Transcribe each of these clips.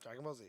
Dragon Ball Z.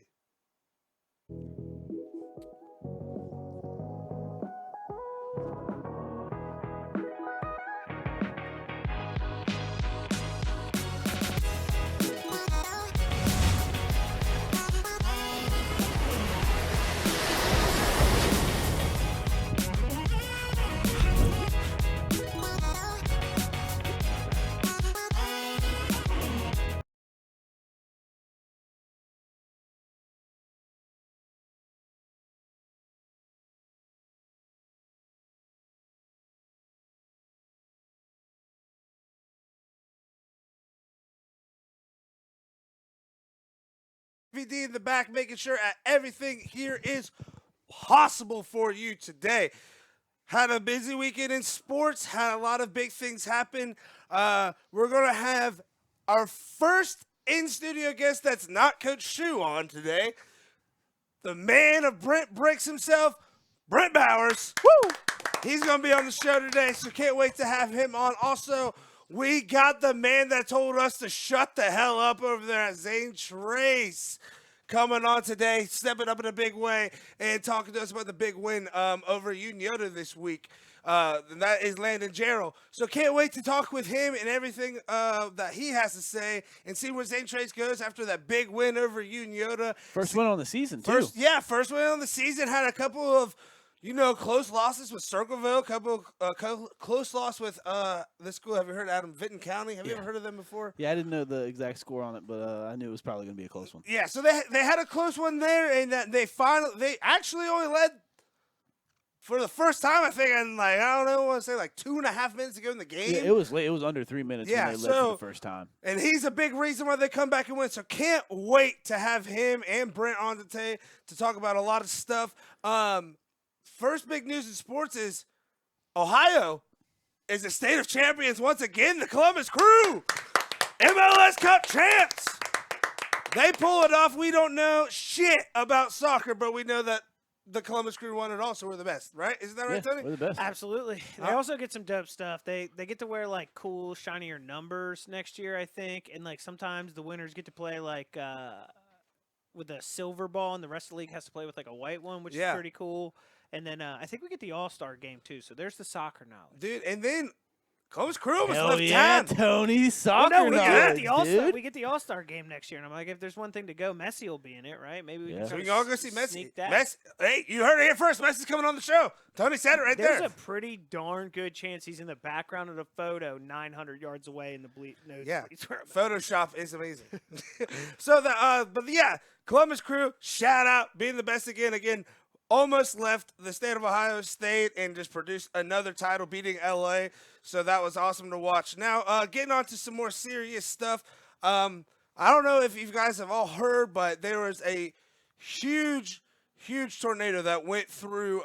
VD in the back, making sure everything here is possible for you today. Had a busy weekend in sports, had a lot of big things happen. We're going to have our first in studio guest that's not Coach Shu on today. The man of Brent Bricks himself, Brent Bowers. Woo! He's going to be on the show today, so can't wait to have him on. Also, we got the man that told us to shut the hell up over there at Zane Trace coming on today, stepping up in a big way and talking to us about the big win over Unioda this week. And that is Landon Gerald. So can't wait to talk with him and everything that he has to say and see where Zane Trace goes after that big win over Unioda. First win on the season, too. First win on the season. Had a couple of close losses with Circleville, a couple close loss with this school. Have you heard of Adam Vinton County? Have you ever heard of them before? Yeah, I didn't know the exact score on it, but I knew it was probably going to be a close one. Yeah, so they had a close one there, and they actually only led for the first time, I think, in I want to say 2.5 minutes to go in the game. Yeah, it was late. It was under 3 minutes when they led for the first time. And he's a big reason why they come back and win. So can't wait to have him and Brent on today to talk about a lot of stuff. First big news in sports is Ohio is the state of champions once again. The Columbus Crew, MLS Cup champs. They pull it off. We don't know shit about soccer, but we know that the Columbus Crew won it all, so we're the best, right? Isn't that right, Tony? We're the best. Absolutely. They also get some dope stuff. They get to wear cool, shinier numbers next year, I think, and sometimes the winners get to play with a silver ball, and the rest of the league has to play with a white one, which is pretty cool. And then I think we get the All-Star game, too. So there's the soccer knowledge. Dude, and then Columbus Crew almost Hell left yeah, town. Tony, soccer We get the All-Star game next year. And I'm like, if there's one thing to go, Messi will be in it, right? Maybe we can So we can all go see Messi. sneak that. Messi. Hey, you heard it here first. Messi's coming on the show. Tony said it right there. There's a pretty darn good chance he's in the background of the photo 900 yards away in the nosebleeds. Yeah, Photoshop is amazing. So, Columbus Crew, shout out, being the best again. Almost left the state of Ohio State and just produced another title, beating LA. So that was awesome to watch. Now, getting on to some more serious stuff. I don't know if you guys have all heard, but there was a huge tornado that went through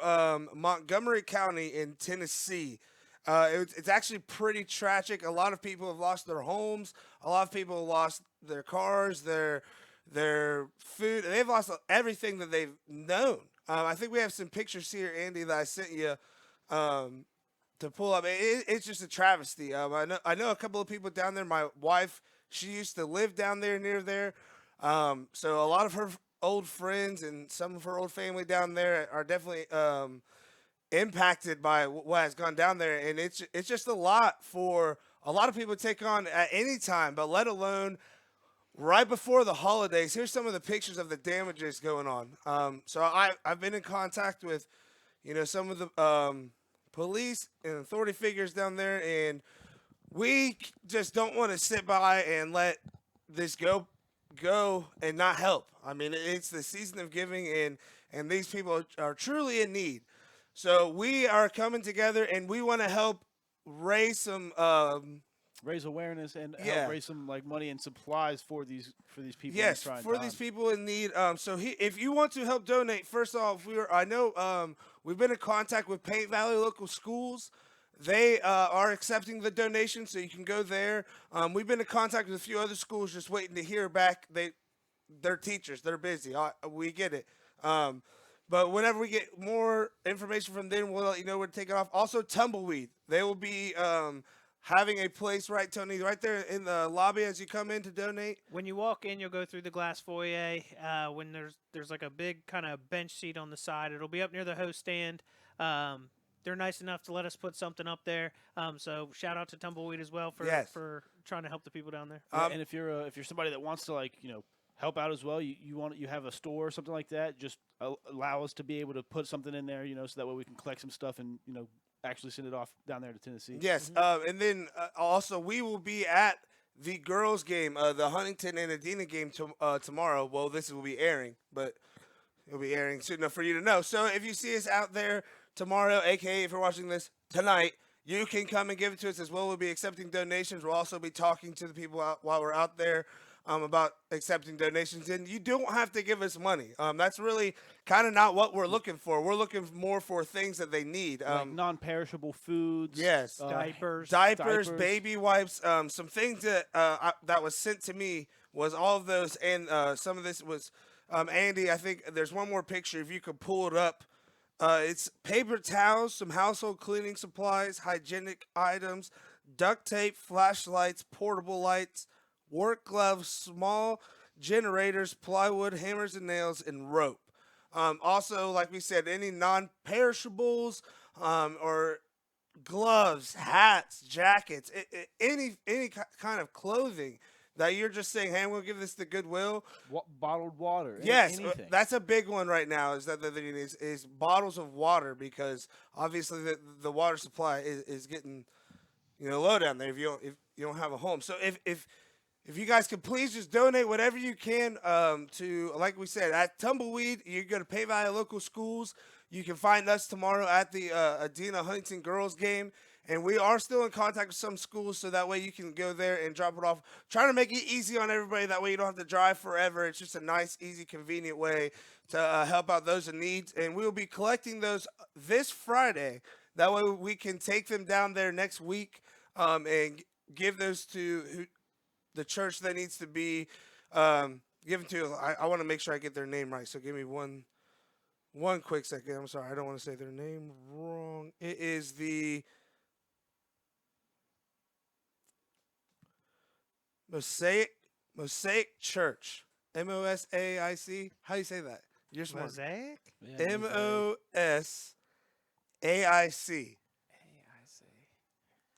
Montgomery County in Tennessee. It's actually pretty tragic. A lot of people have lost their homes. A lot of people have lost their cars, their food. They've lost everything that they've known. I think we have some pictures here, Andy, that I sent you to pull up. It's just a travesty. I know a couple of people down there. My wife, she used to live down there near there. So a lot of her old friends and some of her old family down there are definitely impacted by what has gone down there. And it's just a lot for a lot of people to take on at any time, but let alone right before the holidays. Here's some of the pictures of the damages going on. So I've been in contact with, some of the police and authority figures down there, and we just don't want to sit by and let this go and not help. I mean, it's the season of giving, and these people are truly in need. So we are coming together, and we want to help raise some raise awareness and help raise some money and supplies for these people. Yes, for these people in need. If you want to help donate, first off, we've been in contact with Paint Valley Local Schools. They are accepting the donation, so you can go there. We've been in contact with a few other schools, just waiting to hear back. They're teachers, they're busy. We get it. But whenever we get more information from them, we'll let you know where to take it off. Also, Tumbleweed. They will be having a place, right, Tony, right there in the lobby as you come in to donate. When you walk in, you'll go through the glass foyer. When there's like a big kind of bench seat on the side, it'll be up near the host stand. They're nice enough to let us put something up there. So shout out to Tumbleweed as well for trying to help the people down there. And if you're somebody that wants to help out as well, you have a store or something like that, just allow us to be able to put something in there, so that way we can collect some stuff and actually send it off down there to Tennessee. Yes, and then also we will be at the girls' game, the Huntington and Adena game tomorrow. Well, this will be airing, but it'll be airing soon enough for you to know. So if you see us out there tomorrow, aka if you're watching this tonight, you can come and give it to us as well. We'll be accepting donations. We'll also be talking to the people while we're out there about accepting donations. And you don't have to give us money. That's really kind of not what we're looking for. We're looking more for things that they need. Like non-perishable foods. Yes. Diapers, baby wipes. Some things that that was sent to me was all of those. And some of this was, Andy, I think there's one more picture. If you could pull it up. It's paper towels, some household cleaning supplies, hygienic items, duct tape, flashlights, portable lights, work gloves, small generators, plywood, hammers and nails, and rope. Also, like we said, any non-perishables or gloves, hats, jackets, any kind of clothing that you're just saying, hey, I'm going to give this to Goodwill. Bottled water. Yes, anything. That's a big one right now is that is bottles of water, because obviously the water supply is getting low down there if you don't have a home. So if you guys could please just donate whatever you can to, like we said, at Tumbleweed, you go to Pay Valley local schools. You can find us tomorrow at the Adena Huntington girls game. And we are still in contact with some schools, so that way you can go there and drop it off. Trying to make it easy on everybody. That way you don't have to drive forever. It's just a nice, easy, convenient way to help out those in need. And we will be collecting those this Friday. That way we can take them down there next week and give those to the church that needs to be given to. I want to make sure I get their name right, so give me one quick second. I'm sorry. I don't want to say their name wrong. It is the Mosaic Church. MOSAIC. How do you say that? You're smart. Mosaic? Yeah, MOSAIC.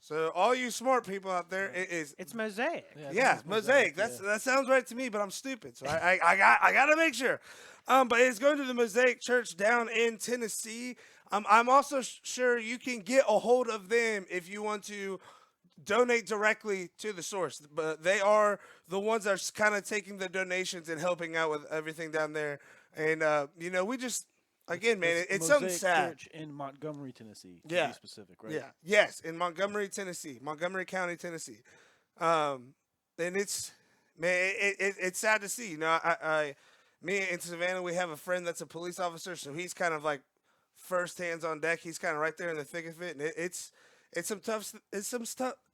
So all you smart people out there, it's Mosaic. Yeah, Mosaic. That sounds right to me, but I'm stupid, so I gotta make sure. But it's going to the Mosaic Church down in Tennessee. I'm also sure you can get a hold of them if you want to donate directly to the source, but they are the ones that are kind of taking the donations and helping out with everything down there. And we just it's something sad. Church in Montgomery, Tennessee. To be specific, right? Yeah. Yes, in Montgomery, Tennessee, Montgomery County, Tennessee. And it's it's sad to see. Me and Savannah, we have a friend that's a police officer, so he's kind of like first hands on deck. He's kind of right there in the thick of it, and it's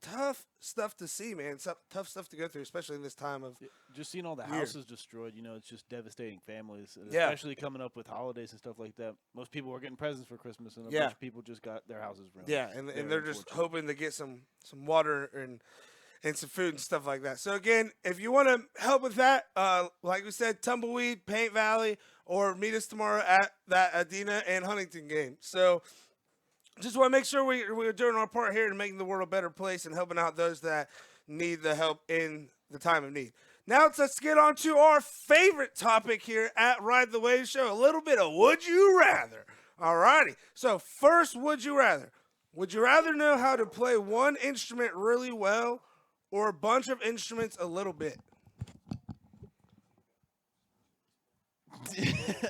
tough stuff to see, man. It's tough stuff to go through, especially in this time of just seeing all the houses destroyed. It's just devastating families, Yeah. especially coming up with holidays and stuff like that. Most people were getting presents for Christmas, and a bunch of people just got their houses ruined. Yeah, and they're just hoping to get some water and some food and stuff like that. So again, if you want to help with that, like we said, Tumbleweed, Paint Valley, or meet us tomorrow at that Adena and Huntington game. So just want to make sure we're doing our part here and making the world a better place and helping out those that need the help in the time of need. Now let's get on to our favorite topic here at Ride the Wave Show, a little bit of Would You Rather. All righty. So first, Would You Rather? Would you rather know how to play one instrument really well or a bunch of instruments a little bit?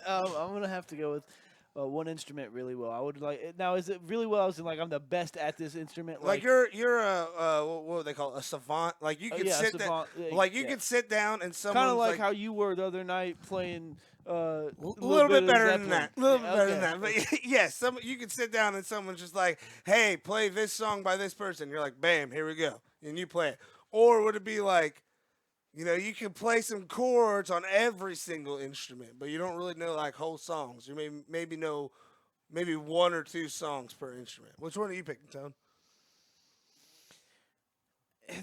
I'm going to have to go with one instrument really well. I would like now. Is it really well? As in, like, I'm the best at this instrument. Like you're a what would they call it? A savant? Like you could sit down. Like you could sit down and someone kind of like how you were the other night playing. A little bit better than that. A little bit better than that. But yes, you could sit down and someone's just like, "Hey, play this song by this person." You're like, "Bam, here we go," and you play it. Or would it be like, you can play some chords on every single instrument, but you don't really know like whole songs. You maybe know one or two songs per instrument. Which one are you picking, Tone?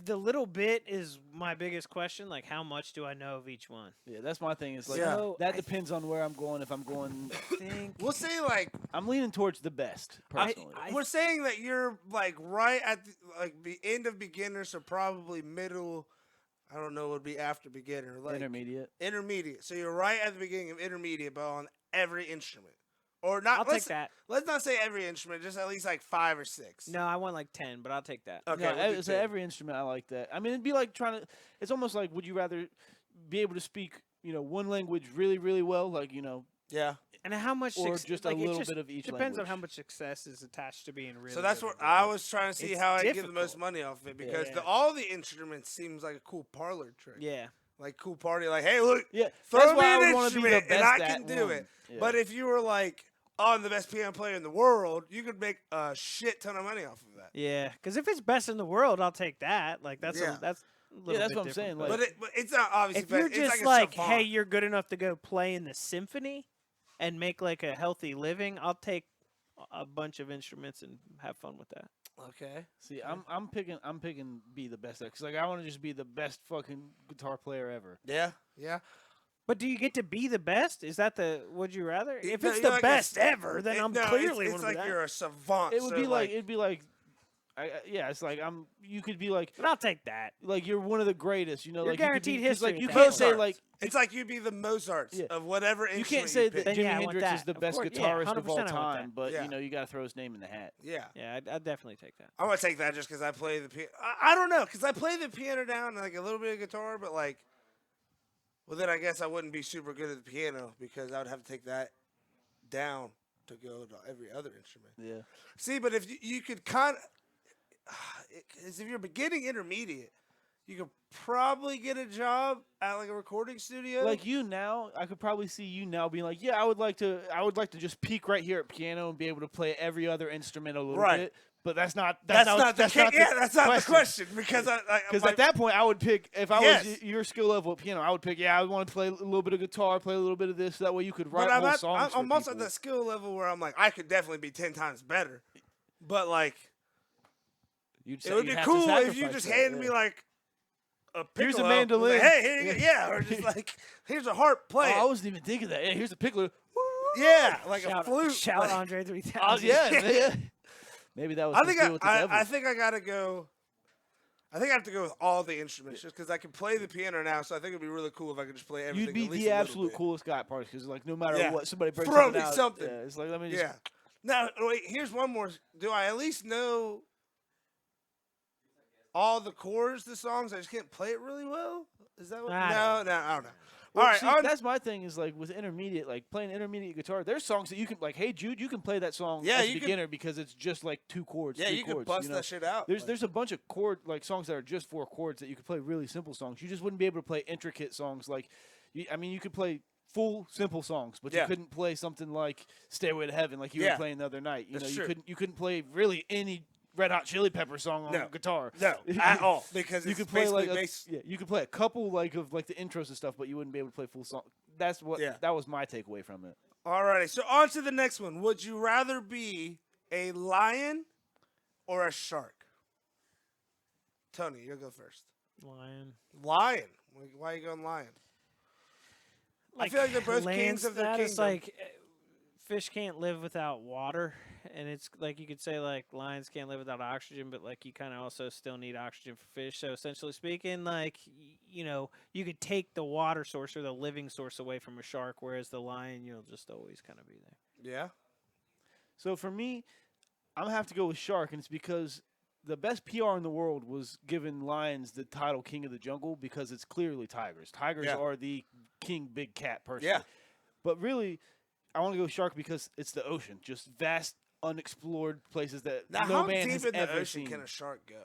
The little bit is my biggest question. Like, how much do I know of each one? Yeah, that's my thing. Is like Yeah. So, that I depends on where I'm going. If I'm going, think We'll say like I'm leaning towards the best personally. we're saying that you're like right at the end of beginner, so probably middle. I don't know what would be after beginner, like Intermediate. Intermediate. So you're right at the beginning of intermediate, but on every instrument, or not. I'll take that. Let's not say every instrument, just at least like 5 or 6. No, I want like 10, but I'll take that. Okay. No, we'll do so 10. every instrument I like that. I mean, it'd be like trying to. It's almost like, would you rather be able to speak, one language really, really well, like Yeah. And how much? or suc- just like, a it little just bit of each depends on language. how much success is attached to being really. So that's good what at I it. was trying to see It's how I get the most difficult. money off of it, because Yeah. all the instruments seems like a cool parlor trick. Yeah. Like cool party, like, hey, look, Yeah, throw that's me why I an would want to be the instrument best and I at can do one. it. Yeah. But if you were like, oh, I'm the best piano player in the world, you could make a shit ton of money off of that. Yeah, because if it's best in the world, I'll take that. Like that's Yeah. that's. A little that's bit what I'm saying, different, like- But it's not obviously. if you're it's just like, a like, savant. hey, you're good enough to go play in the symphony and make like a healthy living, I'll take a bunch of instruments and have fun with that. Okay. See, I'm picking be the best at, because like I want to just be the best fucking guitar player ever. Yeah. Yeah. But do you get to be the best? Is that the would you rather? If No, it's you're the like best ever, then I'm no, clearly It's one of like that. you're a savant. It would so be like it'd be like, yeah, it's like you could be like But I'll take that. you're one of the greatest. You're like guaranteed you could be, 'cause, history Like you at can't that say Mozart. like It's like you'd be the Mozart Yeah. of whatever you instrument can't say pick. that Then, Jimi yeah, I want Hendrix is that. the Of best course, yeah, guitarist of all 100% I want time, that. but Yeah. you got to throw his name in the hat. Yeah. Yeah, I'd definitely take that. I'm gonna take that just because I play the piano. I don't know, because I play the piano down and like a little bit of guitar, but like, well, then I guess I wouldn't be super good at the piano because I would have to take that down to go to every other instrument. Yeah. See, but if you could kind of, if you're beginning intermediate, you could probably get a job at like a recording studio. Like you now, I could probably see you now being like, yeah, I would like to just peak right here at piano and be able to play every other instrument a little Right. bit. But that's not that's not the question because Because at that point, I would pick if I Yes. was your skill level at piano, I would pick. Yeah, I want to play a little bit of guitar, play a little bit of this. That way, you could write But whole songs. I'm for also at people. that skill level where I'm like, I could definitely be 10 times better. But like, it would be cool if you just handed me like a piccolo. Here's a mandolin. Like, hey, here you go. Yeah, or just like, here's a harp. Play I it. wasn't even thinking that. Yeah, here's a piccolo. Yeah, like Shout, a flute. shout like, Andre 3000. Oh yeah, yeah. Maybe that was. I his think deal with the devil. I think I gotta go. I think I have to go with all the instruments just because I can play the piano now. So I think it'd be really cool if I could just play everything. You'd be at least the a little absolute bit. coolest guy at parties because like no matter Yeah. what, somebody brings Throw something me out. something. Yeah, it's like let me just. Yeah. Now wait. Here's one more. Do I at least know all the chords, the songs? I just can't play it really well. Is that what? I No, don't I don't know. Well, All right, see, that's my thing. Is like with intermediate, like playing intermediate guitar. There's songs that you can like. Hey Jude, you can play that song Yeah, as a you can- beginner because it's just like 2 chords. yeah, 3 you chords, could bust know? that shit out. There's a bunch of songs that are just 4 chords that you could play really simple songs. You just wouldn't be able to play intricate songs like. You could play full simple songs, but Yeah. you couldn't play something like "Stairway to Heaven" like you Yeah. were playing the other night. That's You true. couldn't play really any Red Hot Chili Pepper song on No. guitar. no at all because You it's could play basically like bass. you could play a couple like of like the intros and stuff, but you wouldn't be able to play full song. That's what Yeah. that was my takeaway from it. Alrighty, so on to the next one. Would you rather be a lion or a shark? Tony, you'll go first. Lion. Lion. Why are you going lion? I feel like they're both kings of their land status, kingdom. like fish can't live without water, and it's like you could say like lions can't live without oxygen, but like you kind of also still need oxygen for fish. So essentially speaking, like you could take the water source or the living source away from a shark, whereas the lion you'll just always kind of be there. Yeah. So for me, I'm gonna have to go with shark, and it's because the best PR in the world was giving lions the title king of the jungle because it's clearly tigers. Tigers Yeah. are the king big cat personally. Yeah. But really, I want to go shark because it's the ocean, just vast, unexplored places that Now, no how man deep has in the ever ocean seen. can a shark go?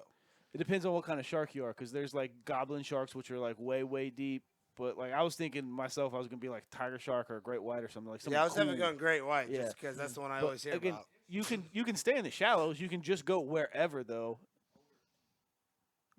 It depends on what kind of shark you are, because there's like goblin sharks, which are like way, way deep. But like I was thinking myself, I was gonna be like tiger shark or a great white or something like something. Yeah, I was cool. definitely going great white Yeah. just because that's the one I But always hear again, about. you can stay in the shallows. You can just go wherever though.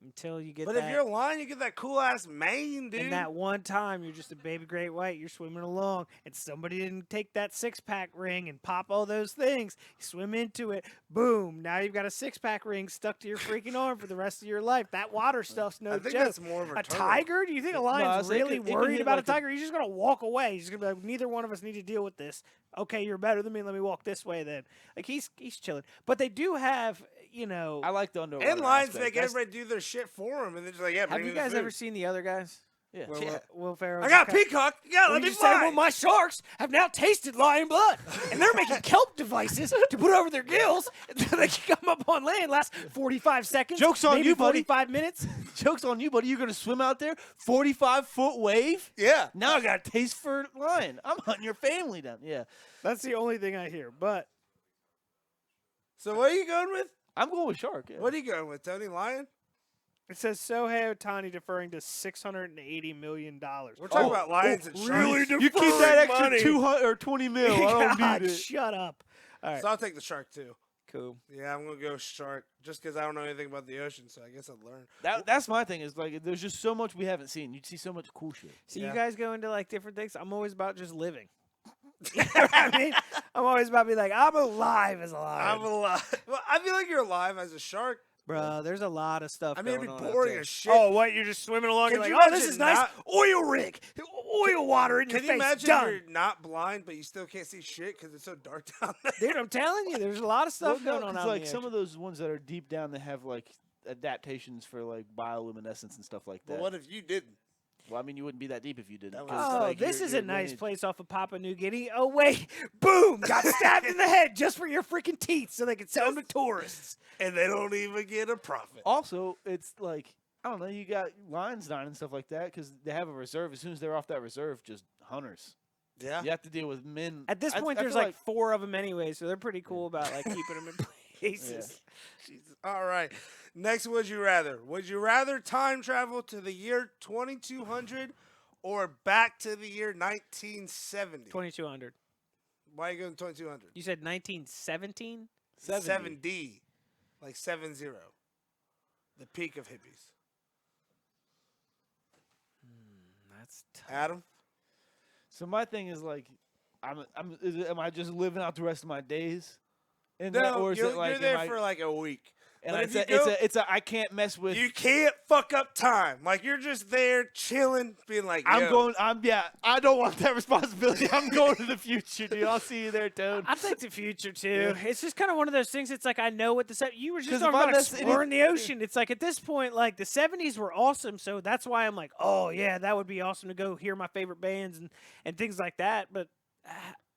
until you get But that. if you're a lion, you get that cool ass mane, dude. And that one time you're just a baby great white, you're swimming along, and somebody didn't take that 6-pack ring and pop all those things. You swim into it, boom. Now you've got a 6-pack ring stuck to your freaking arm for the rest of your life. That water stuff's no I think joke. that's more of a turtle. Tiger? Do you think a lion's it really could worried hit about like a tiger? He's just gonna walk away. He's gonna be like, neither one of us need to deal with this. Okay, you're better than me. Let me walk this way then. Like he's chilling. But they do have, I like the underwater. And lions aspect. make everybody do their shit for them, and they're just like, yeah, Have bring you me the guys food. ever seen The Other Guys? Yeah. Will Ferrell. I got a peacock. Yeah, let me just say, fly. well, my sharks have now tasted lion blood, and they're making kelp devices to put over their gills, so they can come up on land. Last 45 seconds. Joke's on maybe you, buddy. 45 minutes. Joke's on you, buddy. You're gonna swim out there, 45-foot wave. Yeah. Now I got a taste for lion. I'm hunting your family down. Yeah. That's the only thing I hear. But So what are you going with? I'm going with shark. Yeah. What are you going with, Tony? Lion? it says Shohei Ohtani deferring to $680 million. We're talking about lions and sharks. really You keep that extra money. 200 or 20 mil. I don't God, need it. shut up. All right, So I'll take the shark too. cool. Yeah, I'm gonna go shark just because I don't know anything about the ocean, so I guess I'd learn. That's my thing. Is like there's just so much we haven't seen. You'd see so much cool shit. So Yeah. you guys go into like different things. I'm always about just living. You know what I mean? I'm always about to be like, I'm alive as a lion. I'm alive. Well, I feel like you're alive as a shark. Bro, there's a lot of stuff. I mean, it'd be going on out boring there. as shit. Oh, what? You're just swimming along. Could You're like, you oh, this imagine is nice. not- Oil rig, oil water in your Can you face. imagine Done. you're not blind, but you still can't see shit because it's so dark down there? Dude, I'm telling you, there's a lot of stuff Well, going on 'cause, out like in the some of ocean. those ones that are deep down, they have like adaptations for like bioluminescence and stuff like that. But what if you didn't? Well, I mean, you wouldn't be that deep if you didn't. That 'cause, Oh, like, this your- is a your nice lineage- place off of Papua New Guinea. Oh, wait. Boom. Got stabbed in the head just for your freaking teeth so they can sell them to tourists. And they don't even get a profit. Also, it's like I don't know. You got lions dying and stuff like that because they have a reserve. As soon as they're off that reserve, just hunters. Yeah. You have to deal with men. At this I- point, I there's feel like 4 of them anyway, so they're pretty cool about like keeping them in places. Jesus. All right. Next, would you rather? Would you rather time travel to the year 2200 or back to the year 1970? 2200. Why are you going 2200? You said 1917? 70. Like 70. The peak of hippies. That's tough. Adam? So my thing is like, am I just living out the rest of my days? In No, that, or is you're, it like you're there am I- for like a week. and but it's if a, you it's go- a it's a I can't mess with. You can't fuck up time. Like you're just there chilling, being like, I'm yo. going. I don't want that responsibility. I'm going to the future, dude. I'll see you there, Toad. I think the future too. It's just kind of one of those things. It's like I know what the you were just 'Cause talking if I about mess any- exploring the ocean. It's like at this point, like the '70s were awesome, so that's why I'm like, oh yeah, that would be awesome to go hear my favorite bands and things like that. But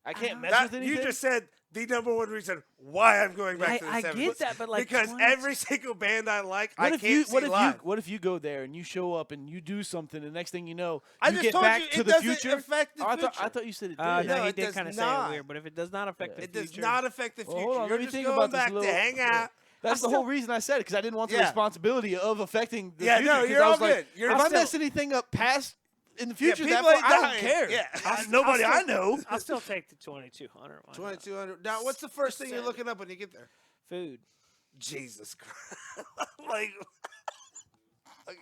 I can't mess That, with anything. you just said the number one reason why I'm going back to the I 70s. get that, but like because 20 every single band I like, I What if can't you? see What if live. you? What if you go there and you show up and you do something, and the next thing you know, I you just get told back you to it the doesn't future? affect the Oh, future. I thought you said it did. no, No, he it did does kind of say not. it weird. But if it does not affect the It future, does not affect the Well, future. hold on, You're let me just think going about this back a little. to hang out. That's the whole reason I said it because I didn't want the Yeah. responsibility of affecting the Yeah, future. no, 'cause you're I all was like, good. You're if I still- mess anything up past in the future, people that ain't I don't dying. care. Yeah. Nobody I'll I still- know. I'll still take the 2200 one. 2200. Now, what's the first thing you're looking up when you get there? Food. Jesus Christ. Like, okay,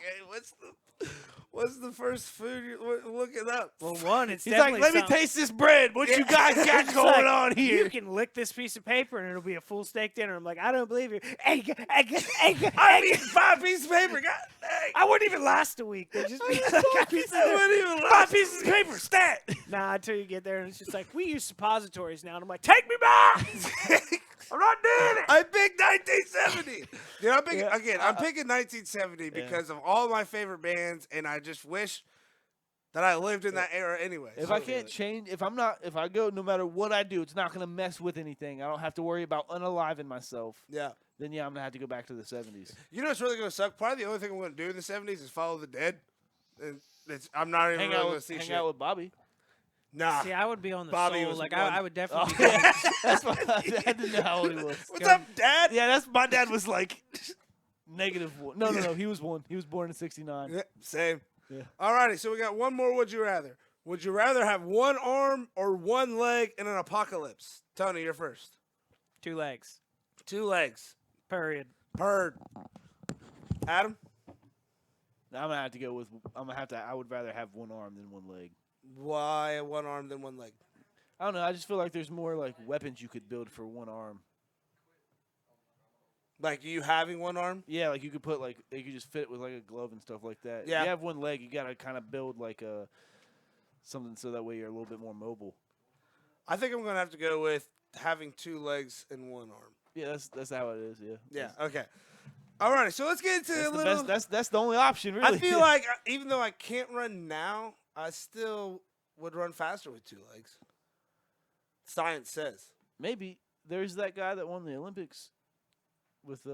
what's the first food you're looking up? Well, one, it's He's like, definitely let me something- taste this bread. What you guys got It's going like, on here? You can lick this piece of paper and it'll be a full steak dinner. I'm like, I don't believe you. Egg. I mean, 5 pieces of paper. God dang. I wouldn't even last a week. They just be like, I be sitting I there, wouldn't even 5 last. pieces of paper, stat. Nah, until you get there and it's just like, we use suppositories now. And I'm like, take me back. I'm not doing it. I picked 1970. Dude, I'm picking, Yeah. again, I'm picking 1970 because of all my favorite bands, and I just wish that I lived in that era anyway. If So- I can't change, if I go, no matter what I do, it's not going to mess with anything. I don't have to worry about unaliving myself. Yeah. Then yeah, I'm going to have to go back to the 70s. You know what's really going to suck? Probably the only thing I'm going to do in the 70s is follow the dead. And I'm not even Hang really out going to with, see hang shit. out with Bobby. Nah. See, I would be on the Bobby soul. was Like, one. I would definitely Oh, be going. that's why I didn't know how old he was. What's up, Dad? Yeah, that's my dad was like -1. No, he was 1. He was born in '69. Yeah, same. Yeah. Alrighty, so we got one more Would You Rather. Would you rather have one arm or one leg in an apocalypse? Tony, you're first. 2 legs. 2 legs. Period. Bird. Adam? I'm gonna have to go with. I would rather have one arm than one leg. Why one arm than one leg? I don't know. I just feel like there's more like weapons you could build for one arm. Like you having one arm? Yeah, like you could put you could just fit it with like a glove and stuff like that. Yeah. If you have one leg, you gotta kind of build like something so that way you're a little bit more mobile. I think I'm gonna have to go with having 2 legs and 1 arm. Yeah, that's how it is. Yeah. Yeah. Okay. Alrighty, so let's get into That's a the little. best. That's the only option, really. I feel like even though I can't run now, I still would run faster with 2 legs. Science says. maybe there's that guy that won the Olympics with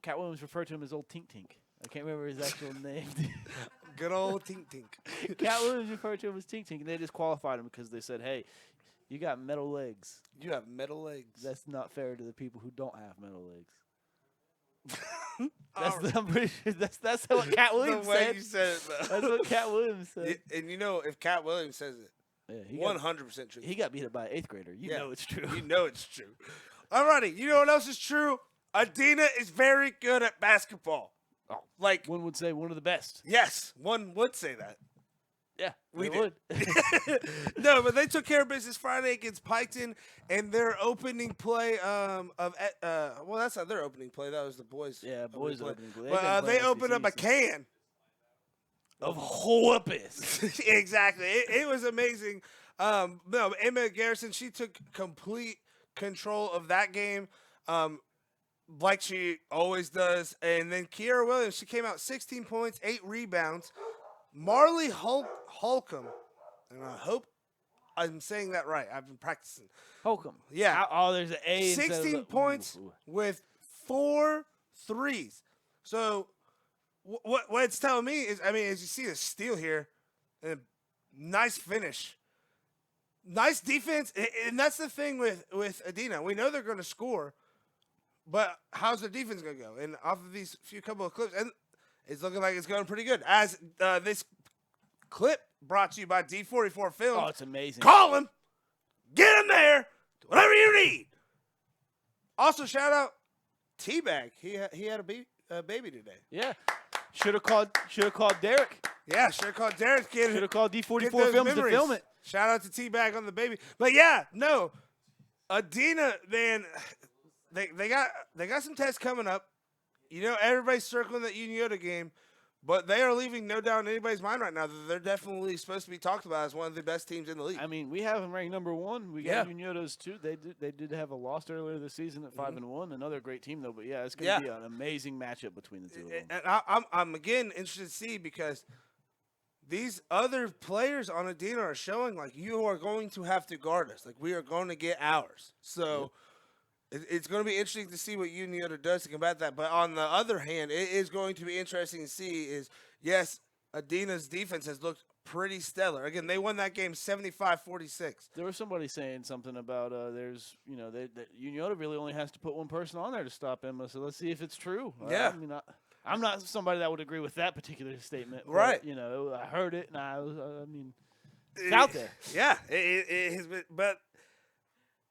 Cat Williams referred to him as old Tink Tink. I can't remember his actual name. Good old Tink Tink. Cat Williams referred to him as Tink Tink, and they disqualified him because they said, "Hey, you got metal legs. You have metal legs. That's not fair to the people who don't have metal legs." Alright. I'm pretty sure that's what Cat Williams the way said. you said it, though. That's what Cat Williams said. And you know, if Cat Williams says it, Yeah, 100% true. he got beat up by an 8th grader. You Yeah. know it's true. You know it's true. Alrighty, you know what else is true? Adina is very good at basketball. Oh, Like, one would say one of the best. yes, one would say that. Yeah, We they would. No, but they took care of business Friday against Piketon, and their opening play well, that's not their opening play. That was the boys. Yeah, boys play. opening play. But they opened up a can of whoopus. Exactly. It was amazing. No, Emma Garrison, she took complete control of that game, like she always does. And then Kiera Williams, she came out 16 points, 8 rebounds. Marley Holcomb, and I hope I'm saying that right. I've been practicing. Holcomb. Yeah. Oh, there's an A. instead of 16 the- points Ooh. with 4 threes. So what it's telling me is, I mean, as you see the steal here, and nice finish, nice defense, and that's the thing with Adina. We know they're going to score, but how's their defense going to go? And off of these couple of clips, and it's looking like it's going pretty good. As this clip brought to you by D44 Films. Oh, it's amazing. Call him, get him there, whatever you need. Also, shout out T-Bag. He had a baby today. Yeah. Should have called Derek. Yeah, sure called Derek. Should have called Get D44 those Films to memories. film it. Shout out to T-Bag on the baby. But yeah, no, Adina, man, they got some tests coming up. You know, everybody's circling that Uniota game, but they are leaving no doubt in anybody's mind right now that they're definitely supposed to be talked about as one of the best teams in the league. I mean, we have them ranked number 1. We got Uniotas too. They did have a loss earlier this season at 5-1. Another great team though. But yeah, it's going to be an amazing matchup between the two of them. And I'm again interested to see because these other players on Adina are showing like you are going to have to guard us. Like we are going to get ours. So it's going to be interesting to see what Uniota does to combat that. But on the other hand, it is going to be interesting to see is, yes, Adina's defense has looked pretty stellar. Again, they won that game 75-46. There was somebody saying something about that Uniota really only has to put one person on there to stop Emma. So let's see if it's true. Yeah. I mean, I'm not somebody that would agree with that particular statement. But, Right. I heard it, and it's out there. Yeah, it has been. But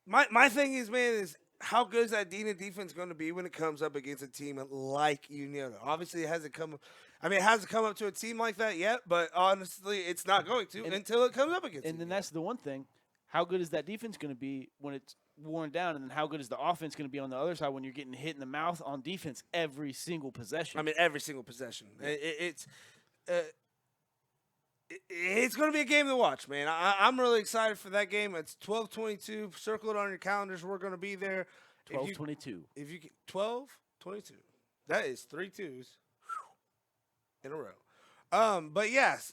my thing is, man, is how good is that Adina defense going to be when it comes up against a team like Uniota? Obviously, it hasn't come up to a team like that yet, but honestly, it's not going to until it comes up against. And then that's the one thing. How good is that defense going to be when it's worn down? And then how good is the offense going to be on the other side when you're getting hit in the mouth on defense every single possession? I mean, every single possession. It's going to be a game to watch, man. I'm really excited for that game. It's 12:22. Circle it on your calendars. We're going to be there. 12-22. If you 12-22, that is 3 2s in a row. But yes,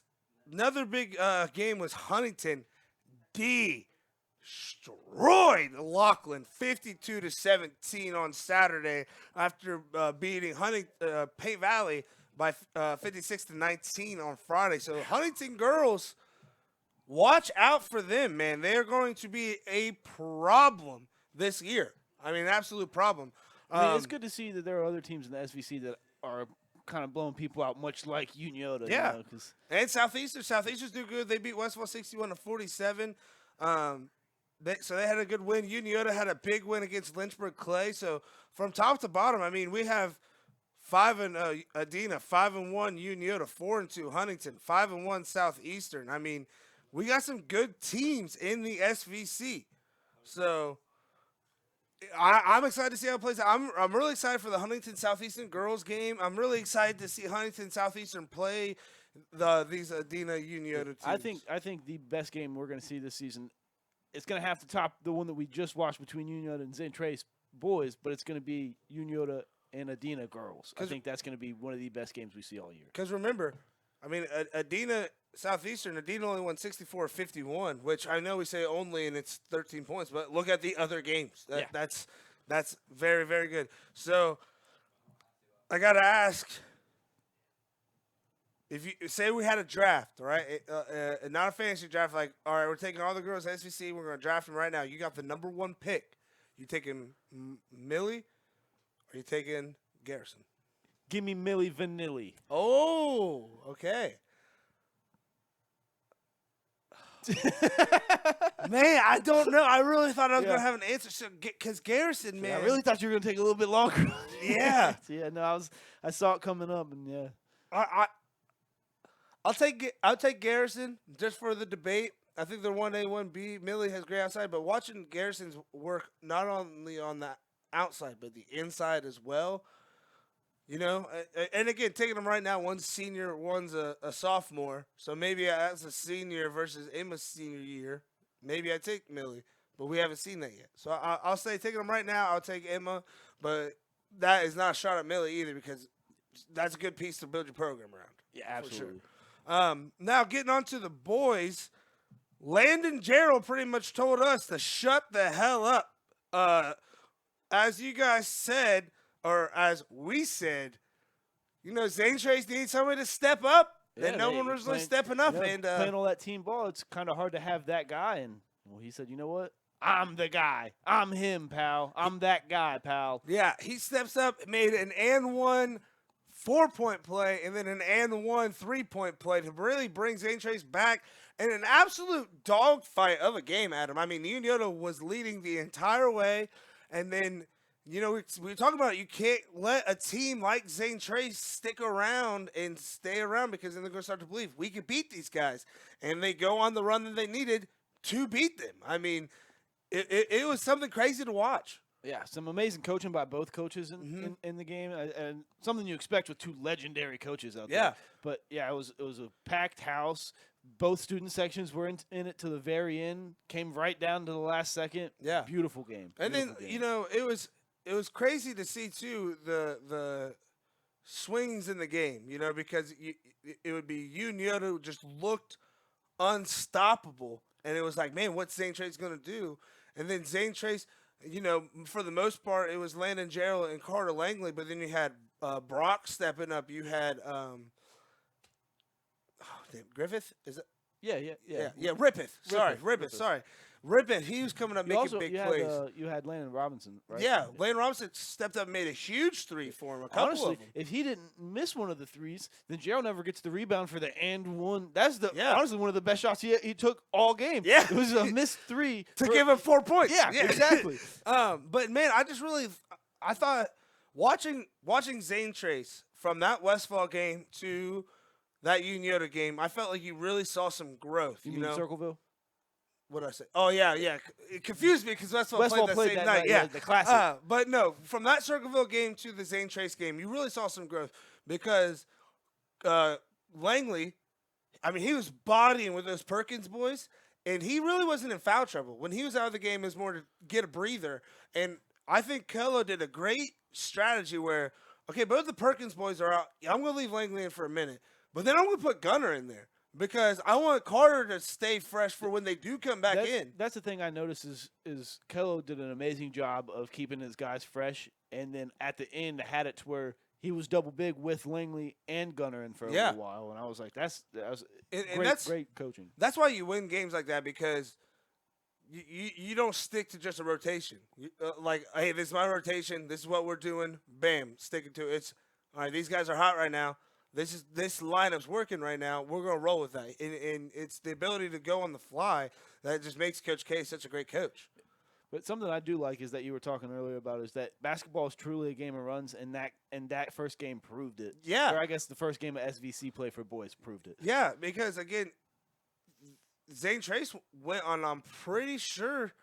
another big game was Huntington destroyed Laughlin 52-17 on Saturday after beating Paint Valley by 56-19 on Friday. So Huntington girls, watch out for them, man. They are going to be a problem this year. I mean, an absolute problem. I mean, it's good to see that there are other teams in the SVC that are kind of blowing people out, much like Uniota. Yeah. You know, 'cause And Southeasters do good. They beat Westville 61-47. So they had a good win. Uniota had a big win against Lynchburg Clay. So from top to bottom, I mean, we have 5-0 Adina, 5-1 Uniota, 4-2 Huntington, 5-1 Southeastern. I mean, we got some good teams in the SVC. So I'm excited to see how it plays out. I'm really excited for the Huntington Southeastern girls game. I'm really excited to see Huntington Southeastern play these Adina Uniota teams. I think the best game we're going to see this season, it's going to have to top the one that we just watched between Uniota and St. Trace boys, but it's going to be Uniota and Adina girls. I think that's going to be one of the best games we see all year. Because remember, I mean, Adina Southeastern, Adina only won 64-51, which I know we say only and it's 13 points, but look at the other games. That's very, very good. So I got to ask, if you say we had a draft, right? Not a fantasy draft, like, all right, we're taking all the girls at SVC, we're going to draft them right now. You got the number 1 pick. You taking Millie or you taking Garrison? Give me Millie Vanilli. Oh, okay. Man, I don't know. I really thought I was going to have an answer. Because Garrison, man. I really thought you were going to take a little bit longer. Yeah. No, I saw it coming up, and yeah. I'll take Garrison just for the debate. I think they're 1A, 1B. Millie has great outside, but watching Garrison's work not only on the outside, but the inside as well. You know, and again, taking them right now, one's senior, one's a sophomore. So maybe as a senior versus Emma's senior year, maybe I take Millie, but we haven't seen that yet. So I'll say taking them right now, I'll take Emma, but that is not a shot at Millie either because that's a good piece to build your program around. Yeah, absolutely. Sure. Now getting on to the boys, Landon Gerald pretty much told us to shut the hell up. As you guys said, or as we said, you know, Zane Trace needs somebody to step up, and no one was really stepping up. And playing all that team ball, it's kind of hard to have that guy. And well, he said, you know what? I'm the guy. I'm him, pal. I'm that guy, pal. Yeah, he steps up, made an and 1 4-point play, and then an and 1 3-point play to really bring Zane Trace back in an absolute dogfight of a game, Adam. I mean, Uniota was leading the entire way, and then, you know, we were talking about it. You can't let a team like Zane Trace stick around and stay around because then they're going to start to believe we could beat these guys. And they go on the run that they needed to beat them. I mean, it was something crazy to watch. Yeah, some amazing coaching by both coaches in the game, and something you expect with 2 legendary coaches out there. Yeah. But, yeah, it was a packed house. Both student sections were in it to the very end, came right down to the last second. Yeah. Beautiful game. And then, you know, it was crazy to see, too, the swings in the game, you know, because it would be Uniota who just looked unstoppable. And it was like, man, what's Zane Trace going to do? And then Zane Trace, you know, for the most part, it was Landon Gerald and Carter Langley. But then you had Brock stepping up. You had Griffith? Is it? Yeah. Rippeth. Sorry, Rippeth. Sorry. Rippeth, he was coming up making big plays. You had Landon Robinson, right? Yeah, Landon Robinson stepped up and made a huge 3 for him. Honestly, of them. if he didn't miss one of the threes, then Gerald never gets the rebound for the and 1. That's honestly one of the best shots he took all game. Yeah. It was a missed 3. to give him 4 points. Yeah, exactly. But, man, I thought watching Zane Trace from that Westfall game to that Uniota game, I felt like you really saw some growth. You mean know? Circleville? What did I say? Oh, yeah. It confused me because Westfall played that same night. Yeah, the classic. But no, from that Circleville game to the Zane Trace game, you really saw some growth because Langley, I mean, he was bodying with those Perkins boys, and he really wasn't in foul trouble. When he was out of the game, it was more to get a breather. And I think Kello did a great strategy where, okay, both the Perkins boys are out. I'm going to leave Langley in for a minute, but then I'm going to put Gunner in there. Because I want Carter to stay fresh for when they do come back in. That's the thing I noticed is Kello did an amazing job of keeping his guys fresh, and then at the end had it to where he was double big with Langley and Gunner in for a little while, and I was like, that was great coaching. That's why you win games like that because you don't stick to just a rotation. Like, hey, this is my rotation. This is what we're doing. Bam, sticking to it. It's all right. These guys are hot right now. This lineup's working right now. We're going to roll with that. And it's the ability to go on the fly that just makes Coach K such a great coach. But something I do like is that you were talking earlier about is that basketball is truly a game of runs, and that first game proved it. Yeah. Or I guess the first game of SVC play for boys proved it. Yeah, because again, Zane Trace went on, I'm pretty sure,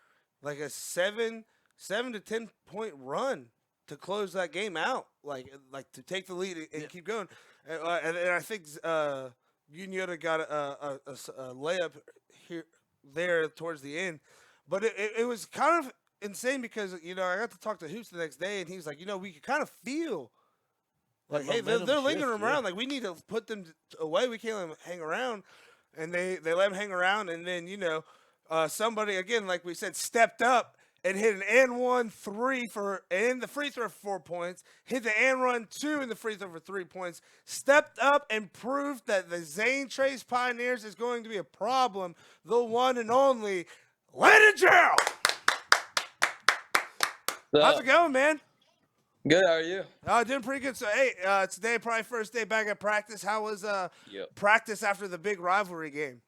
like a 7 to 10 point run to close that game out, like to take the lead and keep going. And I think Uniola got a layup there towards the end, but it was kind of insane because I got to talk to Hoops the next day, and he was like, we could kind of feel like, hey, they're lingering around. Like, we need to put them away. We can't let them hang around. And they let him hang around. And then, somebody, again, like we said, stepped up and hit an and 1 3 and the free throw for 4 points. Hit the and run 2 in the free throw for 3 points. Stepped up and proved that the Zane Trace Pioneers is going to be a problem. The one and only Landon Gerald. How's it going, man? Good, how are you? Doing pretty good. So, hey, today probably first day back at practice. How was practice after the big rivalry game?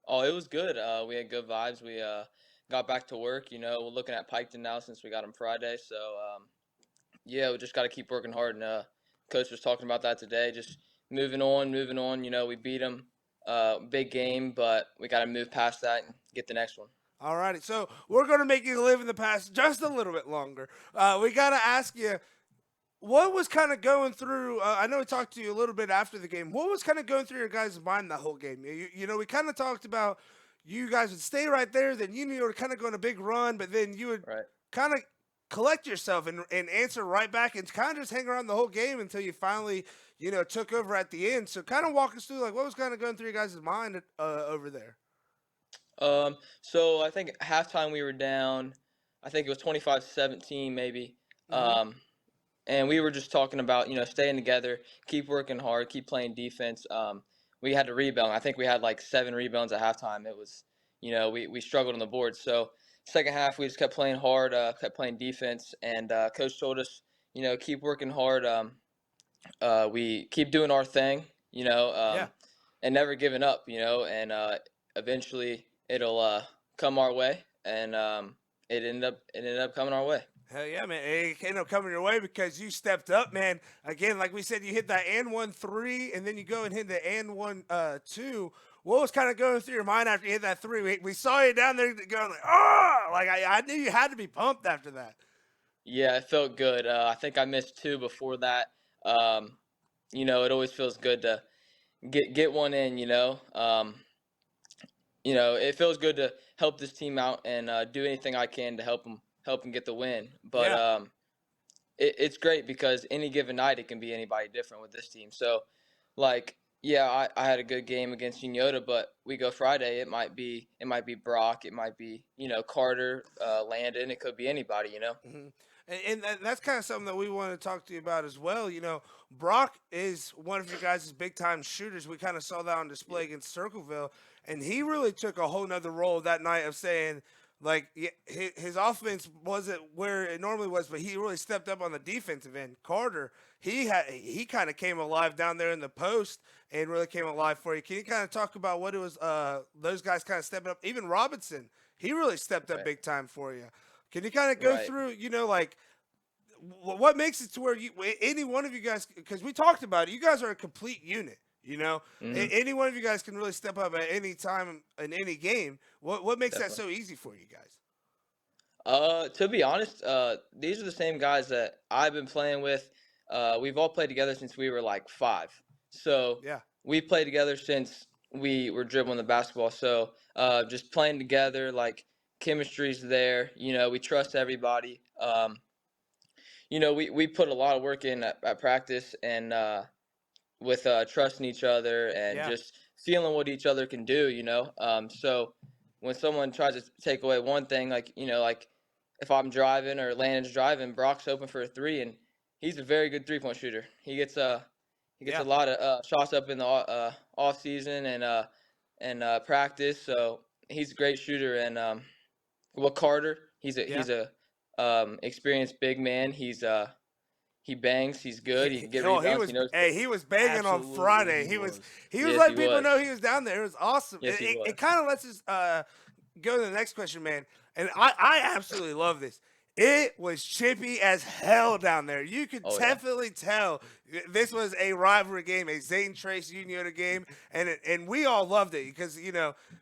Oh, it was good. We had good vibes. We got back to work. We're looking at Piketon now since we got him Friday. So, we just got to keep working hard. And Coach was talking about that today, just moving on. We beat him. Big game, but we got to move past that and get the next one. All righty. So, we're going to make you live in the past just a little bit longer. We got to ask you, what was kind of going through? I know we talked to you a little bit after the game. What was kind of going through your guys' mind that whole game? We kind of talked about you guys would stay right there, then you were kind of going a big run, but then you would kind of collect yourself and answer right back and kind of just hang around the whole game until you finally, took over at the end. So kind of walk us through, like, what was kind of going through your guys' mind over there? So I think at halftime we were down, I think it was 25-17 maybe. Mm-hmm. And we were just talking about, staying together, keep working hard, keep playing defense. We had to rebound. I think we had like 7 rebounds at halftime. It was, we struggled on the board. So second half, we just kept playing hard, kept playing defense. And Coach told us, keep working hard. We keep doing our thing, and never giving up, and eventually it'll come our way. And it ended up coming our way. Hell yeah, man. It ended up coming your way because you stepped up, man. Again, like we said, you hit that and 1 3, and then you go and hit the and 1 2. What was kind of going through your mind after you hit that 3? We saw you down there going like, oh! Like, I knew you had to be pumped after that. Yeah, it felt good. I think I missed 2 before that. It always feels good to get one in, it feels good to help this team out and do anything I can to help them get the win. But it's great because any given night it can be anybody different with this team. So, I had a good game against Uniola, but we go Friday, it might be Brock, it might be Carter, Landon, it could be anybody. Mm-hmm. And that's kind of something that we want to talk to you about as well. Brock is one of your guys' big-time shooters. We kind of saw that on display against Circleville, and he really took a whole nother role that night of saying, like, his offense wasn't where it normally was, but he really stepped up on the defensive end. Carter, he kind of came alive down there in the post and really came alive for you. Can you kind of talk about what it was those guys kind of stepping up? Even Robinson, he really stepped up big time for you. Can you kind of go through, what makes it to where any one of you guys, because we talked about it, you guys are a complete unit. Mm-hmm. Any one of you guys can really step up at any time in any game. What makes that so easy for you guys? To be honest, these are the same guys that I've been playing with. We've all played together since we were like 5. So we played together since we were dribbling the basketball. So just playing together, like, chemistry's there. We trust everybody. We put a lot of work in at practice and with trusting each other and just feeling what each other can do, so when someone tries to take away one thing, like if I'm driving or Landon's driving, Brock's open for a 3, and he's a very good 3-point shooter. He gets a lot of shots up in the off season and practice, so he's a great shooter. And Carter, he's a experienced big man. He bangs. He's good. He can get rebounds. He was banging on Friday. He was letting people know he was down there. It was awesome. Yes, it kind of lets us go to the next question, man, and I absolutely love this. It was chippy as hell down there. You could Oh, yeah. definitely tell this was a rivalry game, a Zane Trace Uniota game, and we all loved it because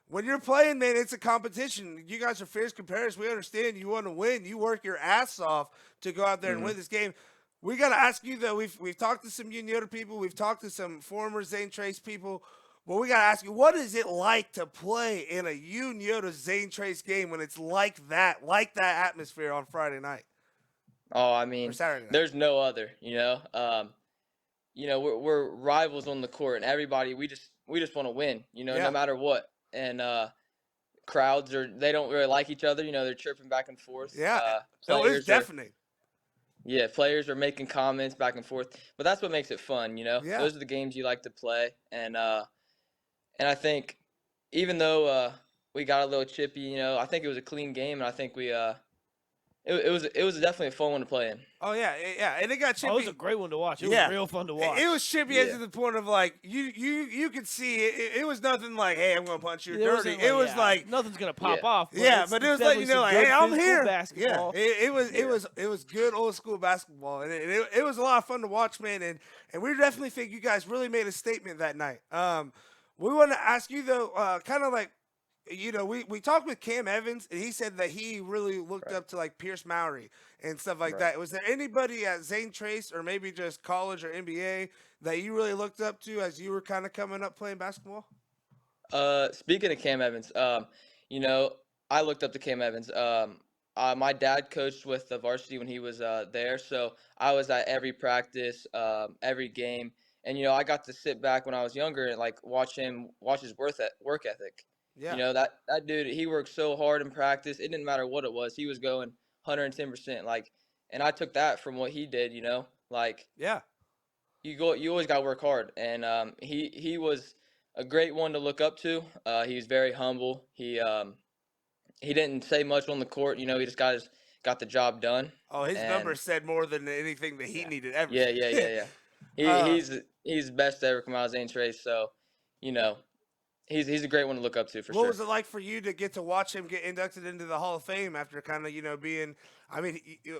when you're playing, man, it's a competition. You guys are fierce competitors. We understand you want to win. You work your ass off to go out there and win this game. We got to ask you though. We've talked to some Uniota people. We've talked to some former Zane Trace people. Well, we got to ask you, what is it like to play in a Uniota Zane Trace game when it's like that atmosphere on Friday night? Oh, I mean, Or Saturday night? there's no other. We're rivals on the court, and everybody we just want to win. Yeah. No matter what. And crowds they don't really like each other. They're chirping back and forth. Yeah. No, it's deafening. Yeah, players are making comments back and forth, but that's what makes it fun. Yeah. Those are the games you like to play, and I think even though we got a little chippy, I think it was a clean game, and I think we it was definitely a fun one to play in. Oh yeah, and it got chippy. Oh, it was a great one to watch. It Yeah. was real fun to watch. It was chippy Yeah. to the point of like you could see it. It was nothing like, hey, I'm gonna punch you There dirty. wasn't It was like nothing's gonna pop Yeah. off. yeah, it's but it was like definitely some like, good hey, I'm physical here. Basketball. Yeah, it was good old school basketball, and it was a lot of fun to watch, man. And we definitely think you guys really made a statement that night. We want to ask you though, kind of like, we talked with Cam Evans, and he said that he really looked up to like Pierce Mowry and stuff like that. Was there anybody at Zane Trace or maybe just college or NBA that you really looked up to as you were kind of coming up playing basketball? Speaking of Cam Evans, I looked up to Cam Evans. My dad coached with the varsity when he was there, so I was at every practice, every game, and I got to sit back when I was younger and like watch his work ethic. Yeah. That dude, he worked so hard in practice. It didn't matter what it was. He was going 110%. And I took that from what he did. Yeah. You always got to work hard. And he was a great one to look up to. He was very humble. He didn't say much on the court. He just got the job done. Oh, his numbers said more than anything that he needed ever. Yeah. He's the best to ever come out of Zane Trace. So, he's a great one to look up to for sure. What was it like for you to get to watch him get inducted into the Hall of Fame after kind of being,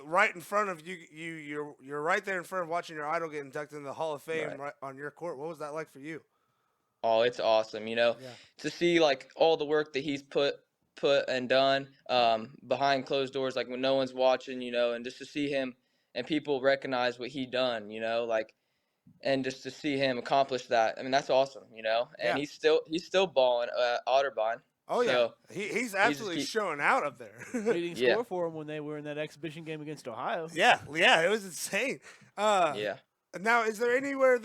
right in front of you? You're right there in front of watching your idol get inducted into the Hall of Fame right on your court. What was that like for you? Oh, it's awesome. To see like all the work that he's put and done behind closed doors, like when no one's watching, and just to see him and people recognize what he done, and just to see him accomplish that, that's awesome, And he's still balling at Otterbein. Oh yeah, so he's absolutely showing out up there. Leading score for him when they were in that exhibition game against Ohio. Yeah, it was insane. Yeah. Now, is there anywhere?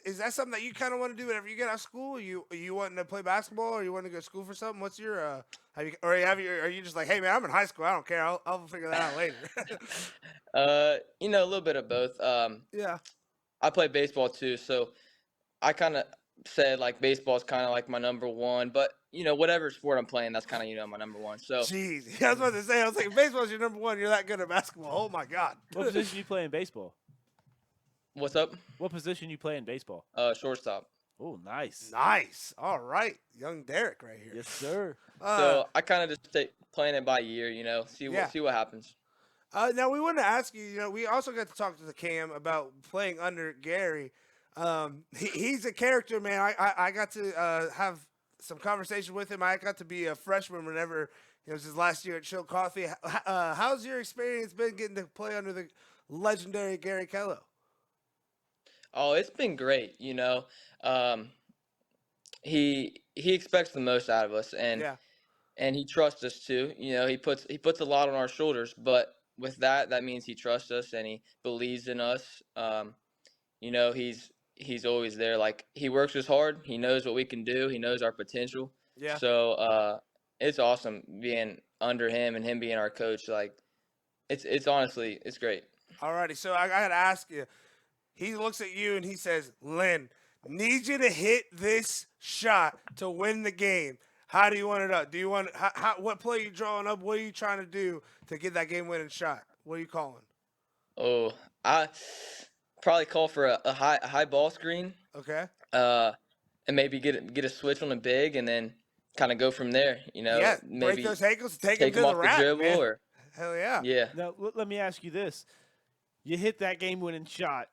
Is that something that you kind of want to do whenever you get out of school? You wanting to play basketball, or you want to go to school for something? What's your are you just like, hey man, I'm in high school, I don't care, I'll figure that out later. A little bit of both. Yeah. I play baseball too, so I kind of said like baseball is kind of like my number one, but whatever sport I'm playing, that's kind of my number one. So jeez, I was about to say, I was like, baseball's your number one. You're that good at basketball. Oh my god. What position you play in baseball? What's up? What position you play in baseball? Shortstop. Oh, nice. Nice. All right, young Derek right here. Yes, sir. So I kind of just playing it by year, see what happens. Now we wanted to ask you. We also got to talk to the Cam about playing under Gary. He's a character, man. I got to have some conversation with him. I got to be a freshman whenever it was his last year at Chill Coffee. How's your experience been getting to play under the legendary Gary Kello? Oh, it's been great. He expects the most out of us, and he trusts us too. He puts a lot on our shoulders, but with that means he trusts us and he believes in us. He's always there. Like, he works as hard. He knows what we can do. He knows our potential. Yeah. So it's awesome being under him and him being our coach. Like, it's honestly, it's great. Alrighty, so I gotta ask you. He looks at you and he says, "Lynn, need you to hit this shot to win the game. How do you want it up? Do you want what play are you drawing up? What are you trying to do to get that game-winning shot? What are you calling?" Oh, I probably call for a high ball screen. Okay. And maybe get a switch on a big, and then kind of go from there. Yeah, break maybe those ankles, take him take to him the off the rack, dribble man. or Hell yeah. yeah. Now, let me ask you this. You hit that game-winning shot.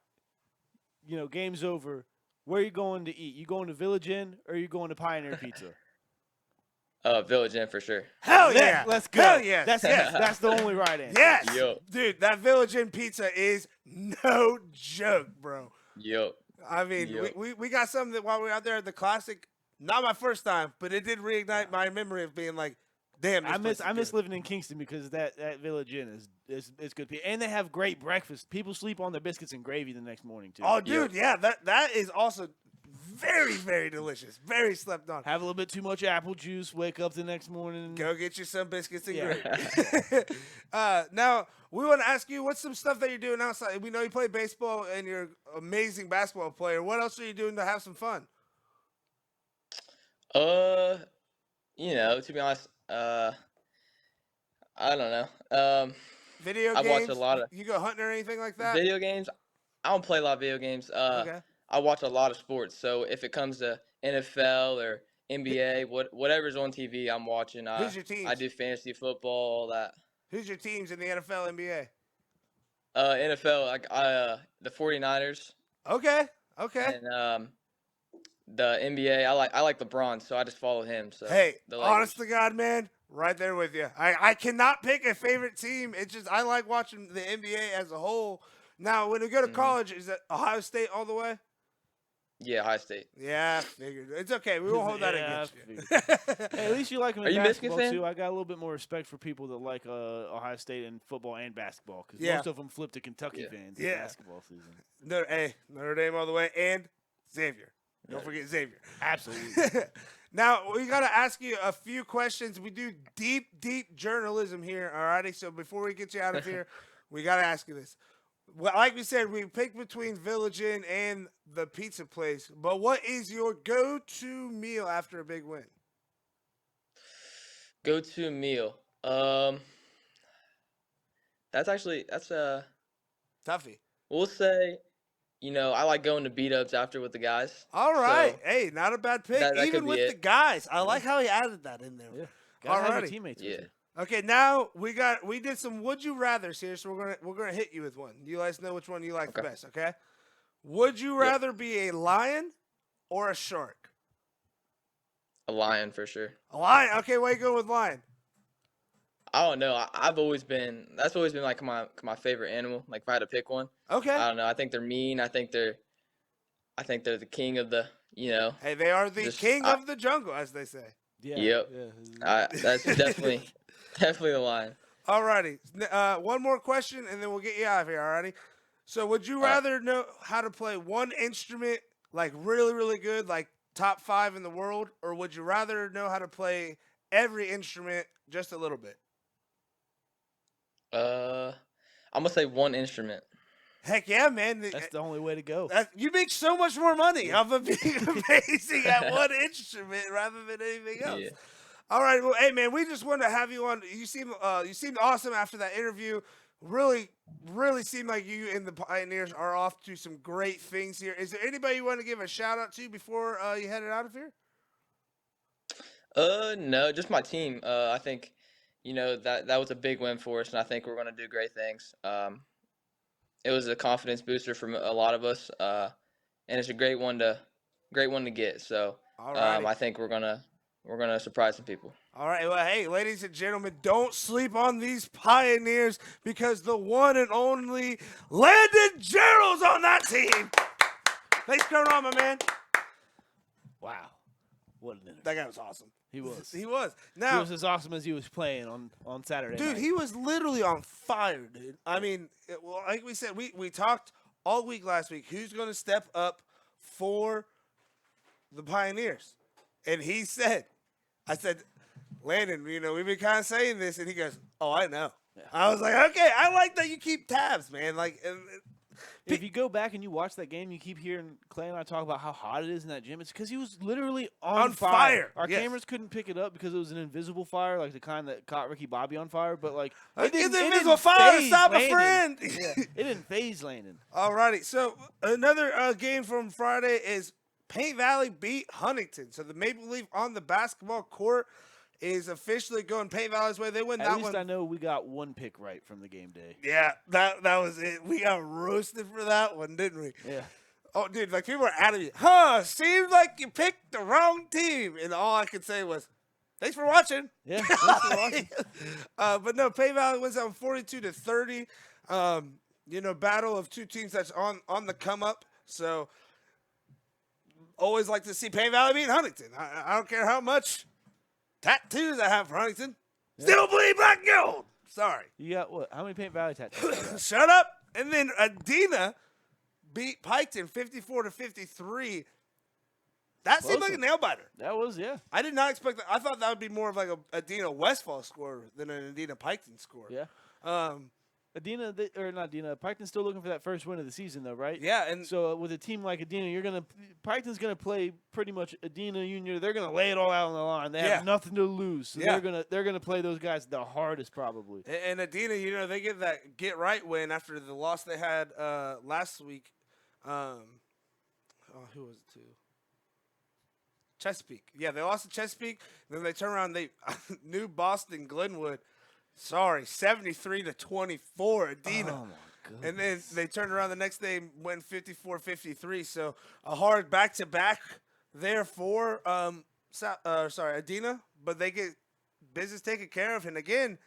Game's over. Where are you going to eat? You going to Village Inn or are you going to Pioneer Pizza? Village Inn for sure. Hell yeah. Let's go. Hell yes. That's the only right answer. Yes. Yo. Dude, that Village Inn pizza is no joke, bro. Yep. I mean, Yep. we got something that while we were out there at the Classic, not my first time, but it did reignite my memory of being like, damn, this I miss living in Kingston because that Village Inn is good. And they have great breakfast. People sleep on their biscuits and gravy the next morning too. Oh, dude, yeah, that is also very, very delicious. Very slept on. Have a little bit too much apple juice. Wake up the next morning. Go get you some biscuits and Yeah. gravy. Now, we want to ask you, what's some stuff that you're doing outside? We know you play baseball and you're an amazing basketball player. What else are you doing to have some fun? To be honest, I don't know. Video I games? watch a lot of You go hunting or anything like that? video games. I don't play a lot of video games. Okay. I watch a lot of sports. So if it comes to NFL or NBA, whatever's on TV, I'm watching. Who's your teams? I do fantasy football, all that. Who's your teams in the NFL, NBA? NFL, the 49ers. Okay. And the NBA, I like LeBron, so I just follow him. So Hey, the Lakers. honest to God, man, right there with you. I cannot pick a favorite team. It's just I like watching the NBA as a whole. Now, when we go to college, is that Ohio State all the way? Yeah, Ohio State. Yeah, figured. It's okay. We won't hold that Yeah, against you. Hey, at least you like them Are in you a Michigan basketball fan? too. I got a little bit more respect for people that like Ohio State in football and basketball because Yeah. most of them flip to Kentucky Yeah. fans in Yeah. basketball season. Notre Dame all the way, and Xavier. Don't forget Xavier. Absolutely. Now, we got to ask you a few questions. We do deep journalism here, alrighty? So before we get you out of here, we got to ask you this. Well, like we said, we picked between Village Inn and the pizza place, but what is your go-to meal after a big win? Go-to meal. That's Tuffy. we'll say, I like going to beat-ups after with the guys. All right. So, Hey, not a bad pick. that could Even be with it. the guys. I like how he added that in there. Yeah. Gotta have your Alrighty. teammates with Yeah. you. Okay, now we did some would you rathers here, so we're gonna hit you with one. You guys know which one you like the Okay. best, okay? Would you Yep. rather be a lion or a shark? A lion for sure. A lion. Okay, why you going with lion? I don't know. That's always been like my favorite animal. Like if I had to pick one, Okay. I don't know. I think they're mean. I think they're the king of the. Hey, they are the just- king of the jungle, as they say. Yeah. Yep. Yeah. That's definitely the lion. Alrighty. One more question, and then we'll get you out of here. Alrighty. So, would you All right. rather know how to play one instrument, like really, really good, like top 5 in the world, or would you rather know how to play every instrument just a little bit? I'm gonna say one instrument. Heck yeah, man. That's the only way to go. You make so much more money off of being amazing at one instrument rather than anything else. Yeah. All right, well, hey man, we just wanted to have you on. You seemed awesome after that interview. Really seemed like you and the Pioneers are off to some great things here. Is there anybody you want to give a shout out to before you headed out of here? No, just my team. I think, that was a big win for us, and I think we're gonna do great things. It was a confidence booster for a lot of us, and it's a great one to get. So, All right. I think we're gonna surprise some people. All right. Well, hey, ladies and gentlemen, don't sleep on these Pioneers because the one and only Landon Gerald's on that team. Thanks for coming on, my man. Wow. What an interview. That guy was awesome. He was. He was. He Now, was as awesome as he was playing on Saturday dude, night. he was literally on fire, dude. I mean, like we said, we talked all week last week. Who's going to step up for the Pioneers? And he said, I said, Landon, we've been kind of saying this, and he goes, "Oh, I know." Yeah. I was like, "Okay, I like that you keep tabs, man." Like, If you go back and you watch that game, you keep hearing Clay and I talk about how hot it is in that gym. It's because he was literally on fire. Our Yes. cameras couldn't pick it up because it was an invisible fire, like the kind that caught Ricky Bobby on fire. But like, it's it invisible didn't fire to faze stop a Landon. friend. Yeah, it didn't phase Landon. Alrighty, so another game from Friday is Paint Valley beat Huntington. So the Maple Leaf on the basketball court is officially going Paint Valley's way. They win that one. At least I know we got one pick right from the game day. Yeah, that was it. We got roasted for that one, didn't we? Yeah. Oh, dude, like people were out of it. Seems like you picked the wrong team. And all I could say was, thanks for watching. Yeah, thanks for watching. But no, Paint Valley wins out 42-30. Battle of two teams that's on the come up. So always like to see Paint Valley beat Huntington. I don't care how much tattoos I have for Huntington. Still bleed black and gold. Sorry. You got what? How many Paint Valley tattoos? Shut up. And then Adina beat Piketon 54-53. That seemed like a nail biter. That was, yeah. I did not expect that. I thought that would be more of like a Adina Westfall score than an Adina Piketon score. Yeah. Adina, not Adina, Piketon's still looking for that first win of the season, though, right? Yeah, and so with a team like Adina, Piketon's gonna play pretty much Adina Junior. They're gonna lay it all out on the line. They have nothing to lose. So they're gonna play those guys the hardest probably. And Adina, they get that get right win after the loss they had last week. Who was it to? Chesapeake. Yeah, they lost to Chesapeake. Then they turn around. They New Boston Glenwood. Sorry, 73-24, Adina. Oh, my goodness. And then they turned around the next day and went 54-53. So a hard back-to-back there for Adina. But they get business taken care of. And again,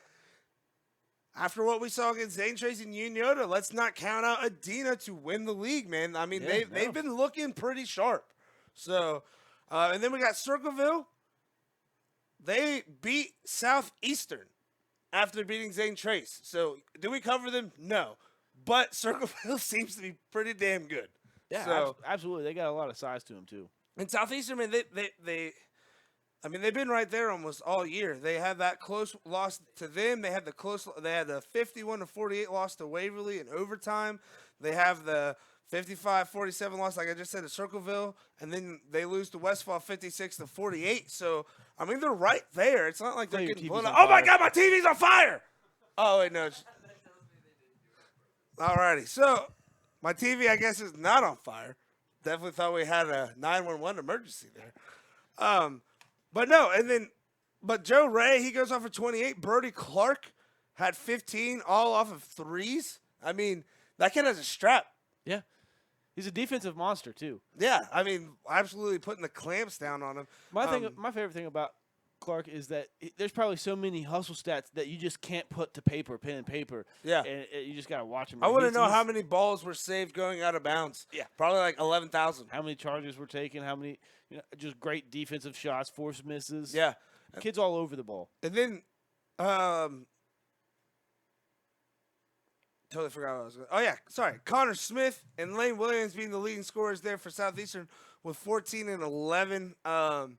after what we saw against Zane Tracy and Uniola, let's not count out Adina to win the league, man. I mean, they've been looking pretty sharp. So, and then we got Circleville. They beat Southeastern after beating Zane Trace. So, do we cover them? No. But Circleville seems to be pretty damn good. Yeah, so, absolutely. They got a lot of size to them, too. And Southeastern, man, they've been right there almost all year. They had that close loss to them. They had the 51-48 loss to Waverly in overtime. They have the 55-47 loss, like I just said, to Circleville, and then they lose to Westfall 56-48. So, I mean, they're right there. It's not like they're getting blown up. Oh, my God, my TV's on fire! Oh, wait, no. Alrighty. So, my TV, I guess, is not on fire. Definitely thought we had a 911 emergency there. But no, but Joe Ray, he goes off for 28. Brody Clark had 15, all off of threes. I mean, that kid has a strap. Yeah. He's a defensive monster, too. Yeah, I mean, absolutely putting the clamps down on him. My favorite thing about Clark is that there's probably so many hustle stats that you just can't put to paper, pen and paper. Yeah. And you just got to watch him. I want to know how many balls were saved going out of bounds. Yeah. Probably like 11,000. How many charges were taken, how many, just great defensive shots, forced misses. Yeah. Kids all over the ball. And then, totally forgot what I was going to. Oh, yeah, sorry. Connor Smith and Lane Williams being the leading scorers there for Southeastern with 14 and 11. Might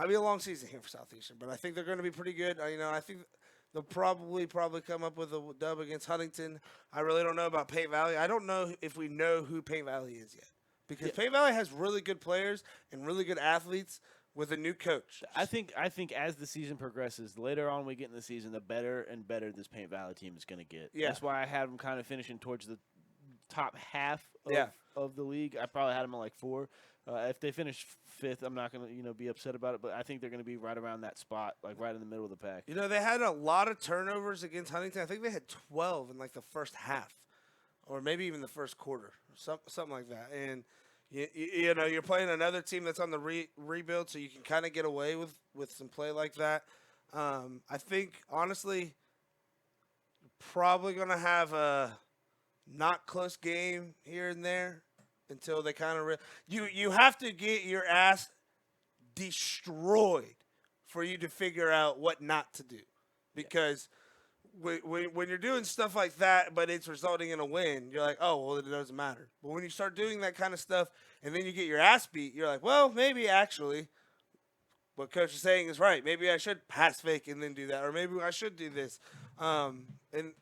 be a long season here for Southeastern, but I think they're going to be pretty good. I think they'll probably come up with a dub against Huntington. I really don't know about Paint Valley. I don't know if we know who Paint Valley is yet because Paint Valley has really good players and really good athletes with a new coach. I think as the season progresses, the later on we get in the season, the better and better this Paint Valley team is going to get. Yeah. That's why I had them kind of finishing towards the top half of the league. I probably had them at like 4. If they finish 5th, I'm not going to be upset about it, but I think they're going to be right around that spot, like right in the middle of the pack. They had a lot of turnovers against Huntington. I think they had 12 in like the first half or maybe even the first quarter, something like that. And you're playing another team that's on the rebuild, so you can kind of get away with some play like that. I think, honestly, probably going to have a not close game here and there until they kind of you have to get your ass destroyed for you to figure out what not to do. Because when you're doing stuff like that, but it's resulting in a win, you're like, oh, well, it doesn't matter. But when you start doing that kind of stuff and then you get your ass beat, you're like, well, maybe actually what coach is saying is right. Maybe I should pass fake and then do that, or maybe I should do this. And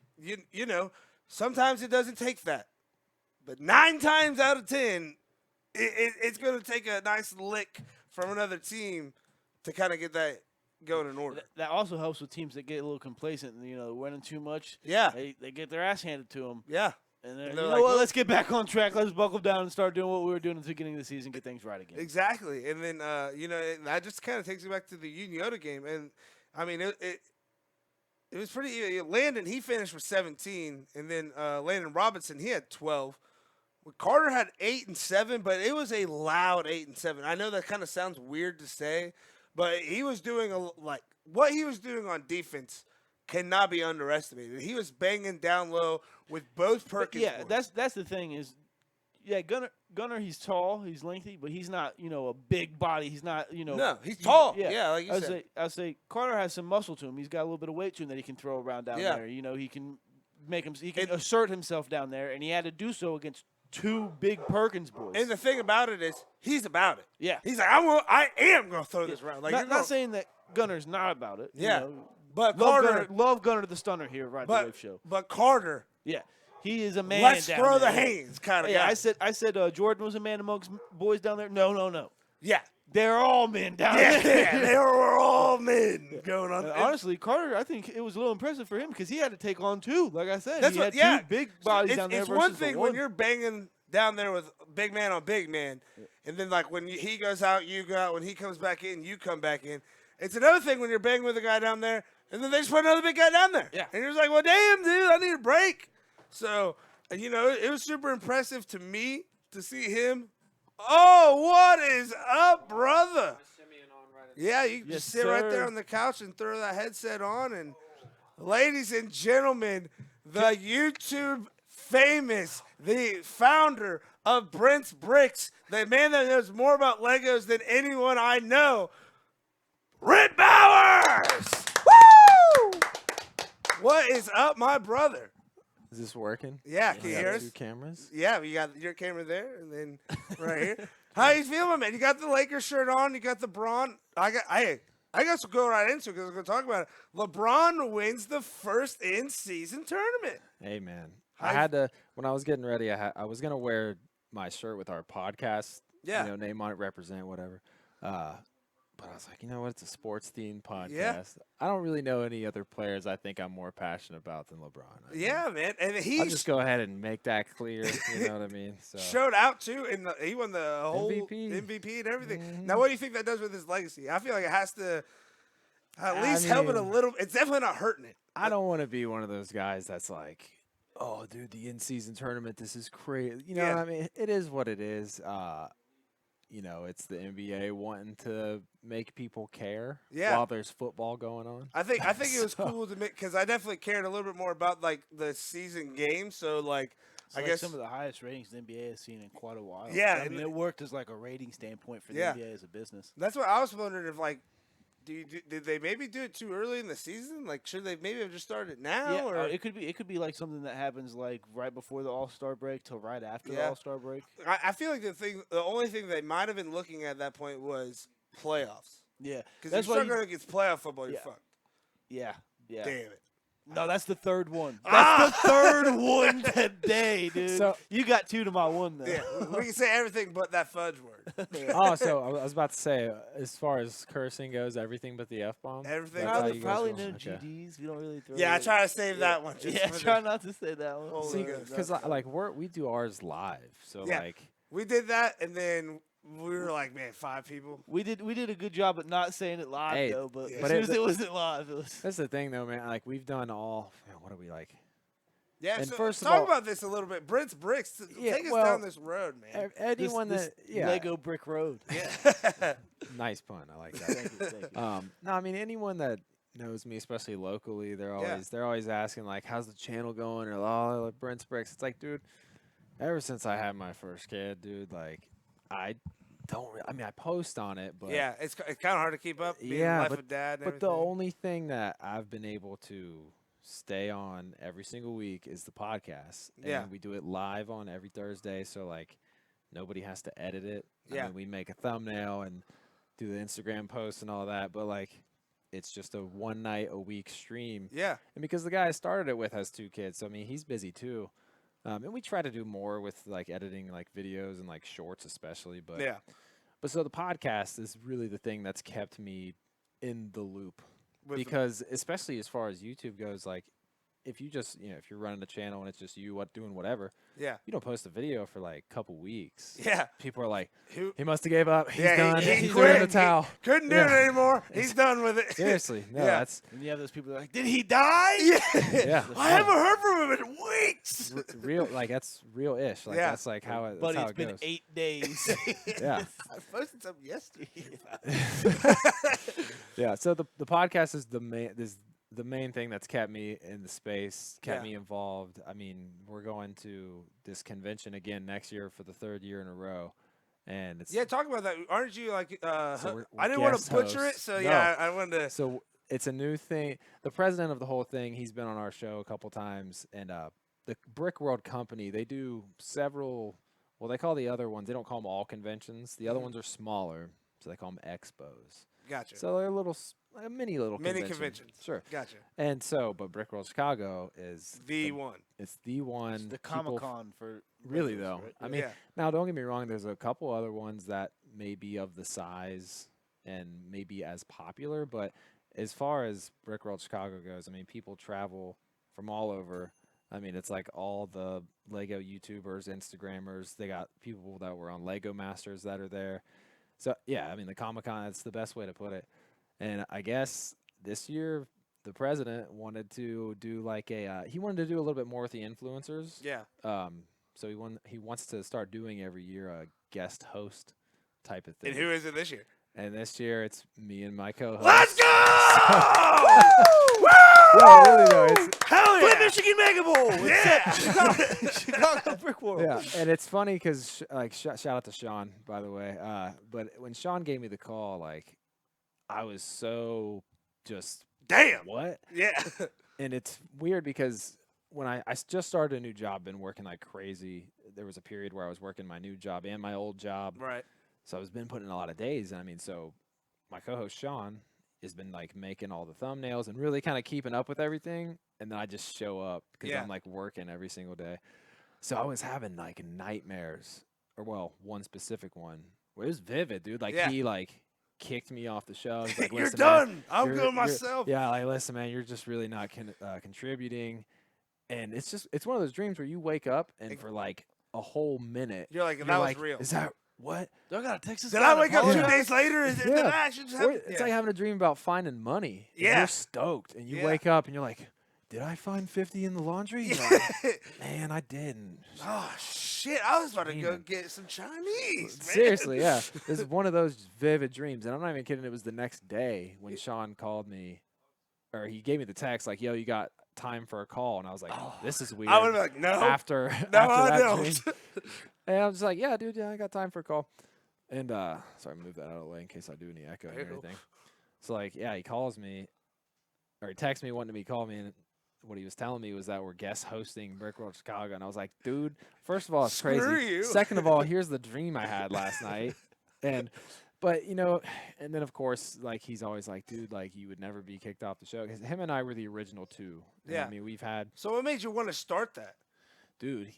sometimes it doesn't take that. But 9 times out of 10, it's going to take a nice lick from another team to kind of get that going in order. That also helps with teams that get a little complacent and, winning too much. Yeah. They get their ass handed to them. Yeah. And then, And you they're know like, what? "Look." Let's get back on track. Let's buckle down and start doing what we were doing at the beginning of the season, get things right again. Exactly. And then, and that just kind of takes me back to the Uniota game. And, I mean, it was pretty. Landon, he finished with 17. And then Landon Robinson, he had 12. Carter had 8 and 7, but it was a loud 8 and 7. I know that kind of sounds weird to say, but he was doing what he was doing on defense cannot be underestimated. He was banging down low with both Perkins. Yeah, boys. that's the thing is, Gunner, he's tall, he's lengthy, but he's not, a big body. He's not, No, he's tall. Yeah, Yeah, like you said. I say Carter has some muscle to him. He's got a little bit of weight to him that he can throw around down there. He can assert himself down there, and he had to do so against 2 big Perkins boys. And the thing about it is, he's about it. Yeah, He's like, I am going to throw this around. Like, not saying that Gunner's not about it. Yeah. But love Carter, love Gunner the Stunner here, right? The Wave Show. But Carter, Yeah, he is a man. let's down throw there. the hands kind of Yeah, guy. I said Jordan was a man amongst boys down there. No. Yeah. They're all men down Yeah, there. they were all men going on. And honestly, Carter, I think it was a little impressive for him because he had to take on 2. Like I said, That's he what- had yeah. 2 big bodies down there It's versus one the thing one. when you're banging down there with big man on big man, and then like when he goes out, you go out. When he comes back in, you come back in. It's another thing when you're banging with a guy down there, and then they just put another big guy down there. Yeah. And you're just like, well, damn, dude, I need a break. So, it was super impressive to me to see him. Oh, what is up, brother? Yeah, you can Yes, just sit right there sir. on the couch and throw that headset on. And ladies and gentlemen, the YouTube famous, the founder of Brent's Bricks, the man that knows more about Legos than anyone I know, Red Bowers! Woo! What is up, my brother? Is this working? Yeah, can We you got hear 2 us? cameras. Yeah, you got your camera there, and then right here. How you feeling, man? You got the Lakers shirt on. You got the Braun. I guess we'll go right into it because we're going to talk about it. LeBron wins the first in-season tournament. Hey man, How I you- had to when I was getting ready. I was gonna wear my shirt with our podcast, Yeah. name on it, represent whatever. But I was like, you know what? It's a sports themed podcast. Yeah. I don't really know any other players I think I'm more passionate about than LeBron. I mean, Yeah, man, and I'll he just go ahead and make that clear. You know what I mean? So showed out too, and he won the whole MVP. MVP and everything. Mhm. Now, what do you think that does with his legacy? I feel like it has to at I least help it a mean- little. It's definitely not hurting it. I don't want to be one of those guys that's like, oh, dude, the in-season tournament, this is crazy. You know Yeah. what I mean? It is what it is. It's the NBA wanting to make people care Yeah. while there's football going on. I think it was So- cool to make because I definitely cared a little bit more about like the season game. So like It's I like guess some of the highest ratings the NBA has seen in quite a while. Yeah, I mean, and- it worked as like a rating standpoint for the Yeah. NBA as a business. that's what I was wondering if like. Did they maybe do it too early in the season? Like, should they maybe have just started now? Yeah, or it could be like something that happens like right before the All-Star break till right after the Yeah. All-Star break. I feel like the only thing they might have been looking at that point was playoffs. Yeah, Because if that's you why. start going against playoff football, you're Yeah. fucked. Yeah. Damn it. No, that's the third one. Ah! That's the third one today, dude. So- you got 2 to my 1 though. Yeah, we can say everything but that fudge word. Oh, so I was about to say, as far as cursing goes, everything but the F-bomb? Everything That's how Probably, you guys probably roll? no Okay. GDs. We don't really throw. Yeah, I it. try to save that one. Just Yeah, for the- try not to say that one. Holy See, ghost. because like we do ours live, so Yeah. like We did that, and then we were like, man, 5 people. We did a good job at not saying it live Hey, though, but yeah. as but soon it- as it wasn't live, it was. that's the thing though, man. Like we've done all. What are we like? Yeah, And so first of talk all- about this a little bit. Brent's Bricks, Yeah, take us well, down this road, man. Anyone this that yeah, Lego brick road. Yeah. nice pun. I like that. Thank you, thank you. No, I mean anyone that knows me, especially locally, they're always asking like, "How's the channel going?" Or "Oh, like Brent's Bricks." It's like, dude, ever since I had my first kid, dude, like I don't. I mean, I post on it, but Yeah, it's kind of hard to keep up. Being Yeah, life but- of dad. And But the everything. only thing that I've been able to stay on every single week is the podcast. Yeah. And we do it live on every Thursday, so like nobody has to edit it. Yeah. I mean, we make a thumbnail and do the Instagram posts and all that, but like it's just a one night a week stream. Yeah, And because the guy I started it with has 2 kids, so I mean he's busy too. And we try to do more with like editing like videos and like shorts especially, but yeah. but so the podcast is really the thing that's kept me in the loop With the- because especially as far as YouTube goes, like if you just, if you're running a channel and it's just you doing whatever, Yeah. you don't post a video for like a couple weeks. Yeah. People are like, Who- he must have gave up. He's Yeah, done. he He's quit. throwing the towel. Couldn't do it anymore. He's done with it. Seriously, no, Yeah. that's And you have those people that are like, did he die? yeah. I haven't heard from him in weeks. Real, like that's real ish. Like Yeah. that's like how it. Buddy, that's how it's it been goes. 8 days. Yeah. I posted something yesterday. Yeah. So the podcast is the main thing that's kept me in the space, kept me involved. I mean, we're going to this convention again next year for the 3rd year in a row, and it's Yeah, talk about that. Aren't you like? So we're I didn't want guest to butcher it, hosts. so No. yeah, I wanted to. So it's a new thing. The president of the whole thing, he's been on our show a couple times, and the Brick World Company, they do several. Well, they call the other ones. They don't call them all conventions. The other ones are smaller, so they call them expos. Gotcha. So they're like a mini Mini convention. conventions. Sure. Gotcha. And so, but Brick World Chicago is The one. It's the one. It's the people Comic-Con for Really regulars, though, right? I mean, Yeah. now don't get me wrong. There's a couple other ones that may be of the size and maybe as popular, but as far as Brick World Chicago goes, I mean, people travel from all over. I mean, it's like all the Lego YouTubers, Instagrammers. They got people that were on Lego Masters that are there. So yeah, I mean, the Comic-Con, that's the best way to put it. And I guess this year the president wanted to do like he wanted to do a little bit more with the influencers. Yeah. So he wants to start doing every year a guest host type of thing. And who is it this year? And this year it's me and my co-host. Let's go! Woo! No, really though, it's Hell yeah! Michigan Mega Bowl. Yeah. Chicago Brick World. yeah, and it's funny because shout out to Sean, by the way. But when Sean gave me the call, like I was so just Damn. what? Yeah. And it's weird because when I just started a new job, been working like crazy. There was a period where I was working my new job and my old job. Right. So I was been putting in a lot of days. And I mean, so my co-host Sean has been like making all the thumbnails and really kind of keeping up with everything. And then I just show up because Yeah. I'm like working every single day. So I was having like nightmares, or well, one specific one where it was vivid, dude. Like Yeah. he like kicked me off the show. He's like, You're "Listen, man, done. I'm you're- going you're- myself. Yeah, like listen, man, you're just really not contributing. And it's one of those dreams where you wake up and for like a whole minute, You're like, you're that was like, real. Is that what? Do I got to text this Did guy I to wake up 2 apologize? days later? Is it Yeah. did I should just have? Or it's like having a dream about finding money. and Yeah. You're stoked. And you Yeah. wake up and you're like, did I find 50 in the laundry? You're like, man, I didn't. Oh shit! I was about to go Demon. get some Chinese. Man. Seriously, yeah. This is one of those vivid dreams. And I'm not even kidding. It was the next day when Sean called me, or he gave me the text like, yo, you got time for a call? And I was like, this is weird. I would have been like, no. After, No, after I that don't. dream. And I was just like, yeah, dude, yeah, I got time for a call. And sorry, move that out of the way in case I do any echo or You're cool. anything. So like, yeah, he calls me, or he texts me wanting me to call me, and what he was telling me was that we're guest hosting Brick World Chicago, and I was like, dude, first of all, it's Screw crazy. you. Second of all, here's the dream I had last night, but you know, and then of course, like he's always like, dude, like you would never be kicked off the show because him and I were the original two. And Yeah. I mean, we've had. So what made you want to start that? Dude,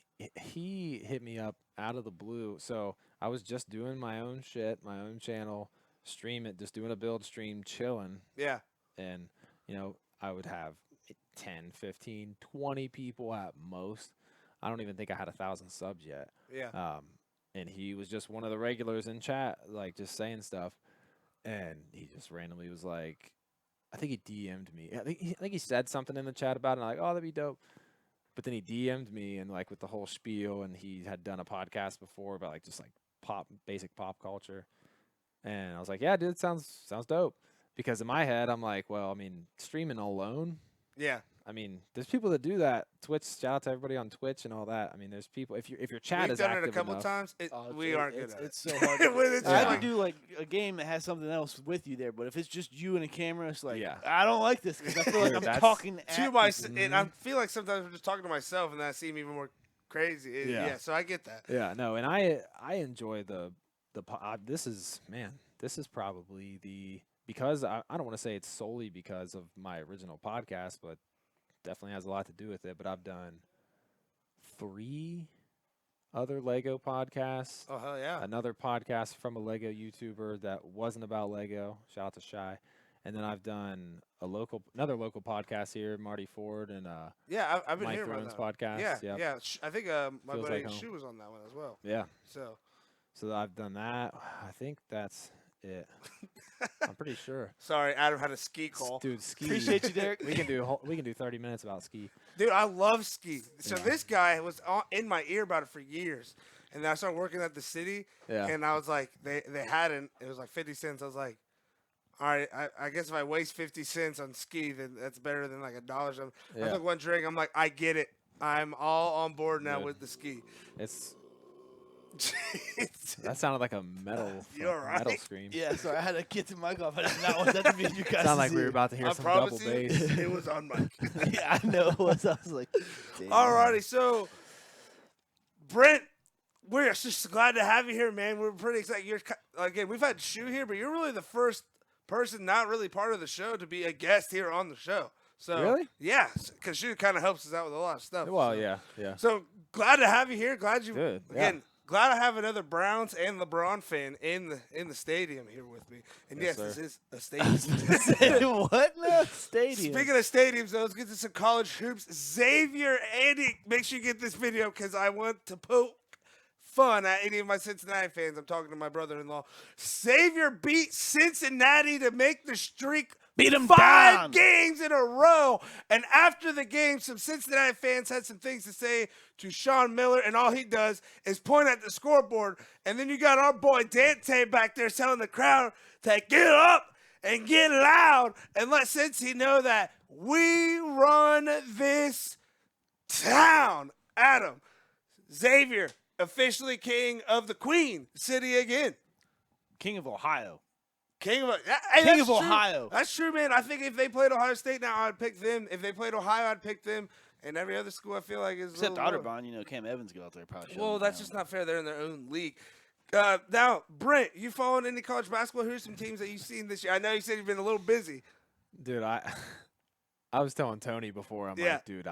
he hit me up out of the blue. So I was just doing my own shit, my own channel, stream it, just doing a build stream, chilling. Yeah. And, you know, I would have 10, 15, 20 people at most. I don't even think I had 1,000 subs yet. Yeah. And he was just one of the regulars in chat, like just saying stuff. And he just randomly was like, I think he DM'd me. I think he said something in the chat about it. And I'm like, oh, that'd be dope. But then he DM'd me and like with the whole spiel, and he had done a podcast before about like just like basic pop culture. And I was like, yeah, dude, sounds dope. Because in my head, I'm like, well, I mean, streaming alone. Yeah. I mean, there's people that do that. Twitch, shout out to everybody on Twitch and all that. I mean, there's people. If your chat We've is done it active a couple enough, times. We aren't good at it. It's so hard. to- When it's I just had like- to do like a game that has something else with you there, but if it's just you and a camera, it's like Yeah. I don't like this because I feel like Dude, I'm that's- talking to at myself, people. and I feel like sometimes I'm just talking to myself, and that seems even more crazy. Yeah. So I get that. yeah, no, and I enjoy this is probably because I don't want to say it's solely because of my original podcast, but definitely has a lot to do with it. But I've done 3 other Lego podcasts. Oh hell yeah. Another podcast from a Lego YouTuber that wasn't about Lego. Shout out to Shy. And then I've done another local podcast here, Marty Ford and Yeah, I've been Mike hearing Throne's about that. podcast. Yeah, Yep. yeah. I think my Feels buddy like home. Shu was on that one as well. Yeah. So I've done that. I think that's it. I'm pretty sure. sorry, Adam had a ski call. Dude, ski. Appreciate you, Derek. We can do 30 minutes about ski. Dude, I love ski. So Yeah. this guy was in my ear about it for years. And then I started working at the city, Yeah. and I was like, they hadn't. It was like 50 cents. I was like, all right, I guess if I waste 50 cents on ski, then that's better than like $1 or something. I Yeah. took one drink. I'm like, I get it. I'm all on board now Dude. with the ski. It's that sounded like a metal You're metal right. scream. Yeah, sorry, I had to get the mic off. I did not want that to be in you guys. Sounded like we were about to hear I some double promise you, bass. it was on mic. Yeah, I know. It was. I was like, damn. Alrighty, so Brent, we're just glad to have you here, man. We're pretty excited. Again, we've had Shu here, but you're really the first person not really part of the show to be a guest here on the show. So Really? yeah, because Shu kind of helps us out with a lot of stuff. Well, so. yeah. So glad to have you here. Glad you Good, again. Glad I have another Browns and LeBron fan in the stadium here with me. And yes, Yes, this is a stadium. What? No, stadium. Speaking of stadiums, though, let's get to some college hoops. Xavier, Andy, make sure you get this video because I want to poke fun at any of my Cincinnati fans. I'm talking to my brother-in-law. Xavier beat Cincinnati to make the streak Beat 'em 5 down. games in a row. And after the game, some Cincinnati fans had some things to say to Sean Miller, and all he does is point at the scoreboard. And then you got our boy Dante back there telling the crowd to get up and get loud and let Cincy know that we run this town. Adam, Xavier, officially king of the Queen City again. King of Ohio. King of King of Ohio. That's true, man. I think if they played Ohio State now, I'd pick them. If they played Ohio, I'd pick them. And every other school, I feel like is Except a little lower. Otterbein, Cam Evans go out there probably. Well, that's just not fair. They're in their own league. Now, Brent, you following any college basketball? Who's some teams that you've seen this year? I know you said you've been a little busy. Dude, I was telling Tony before. I'm Yeah. like, dude,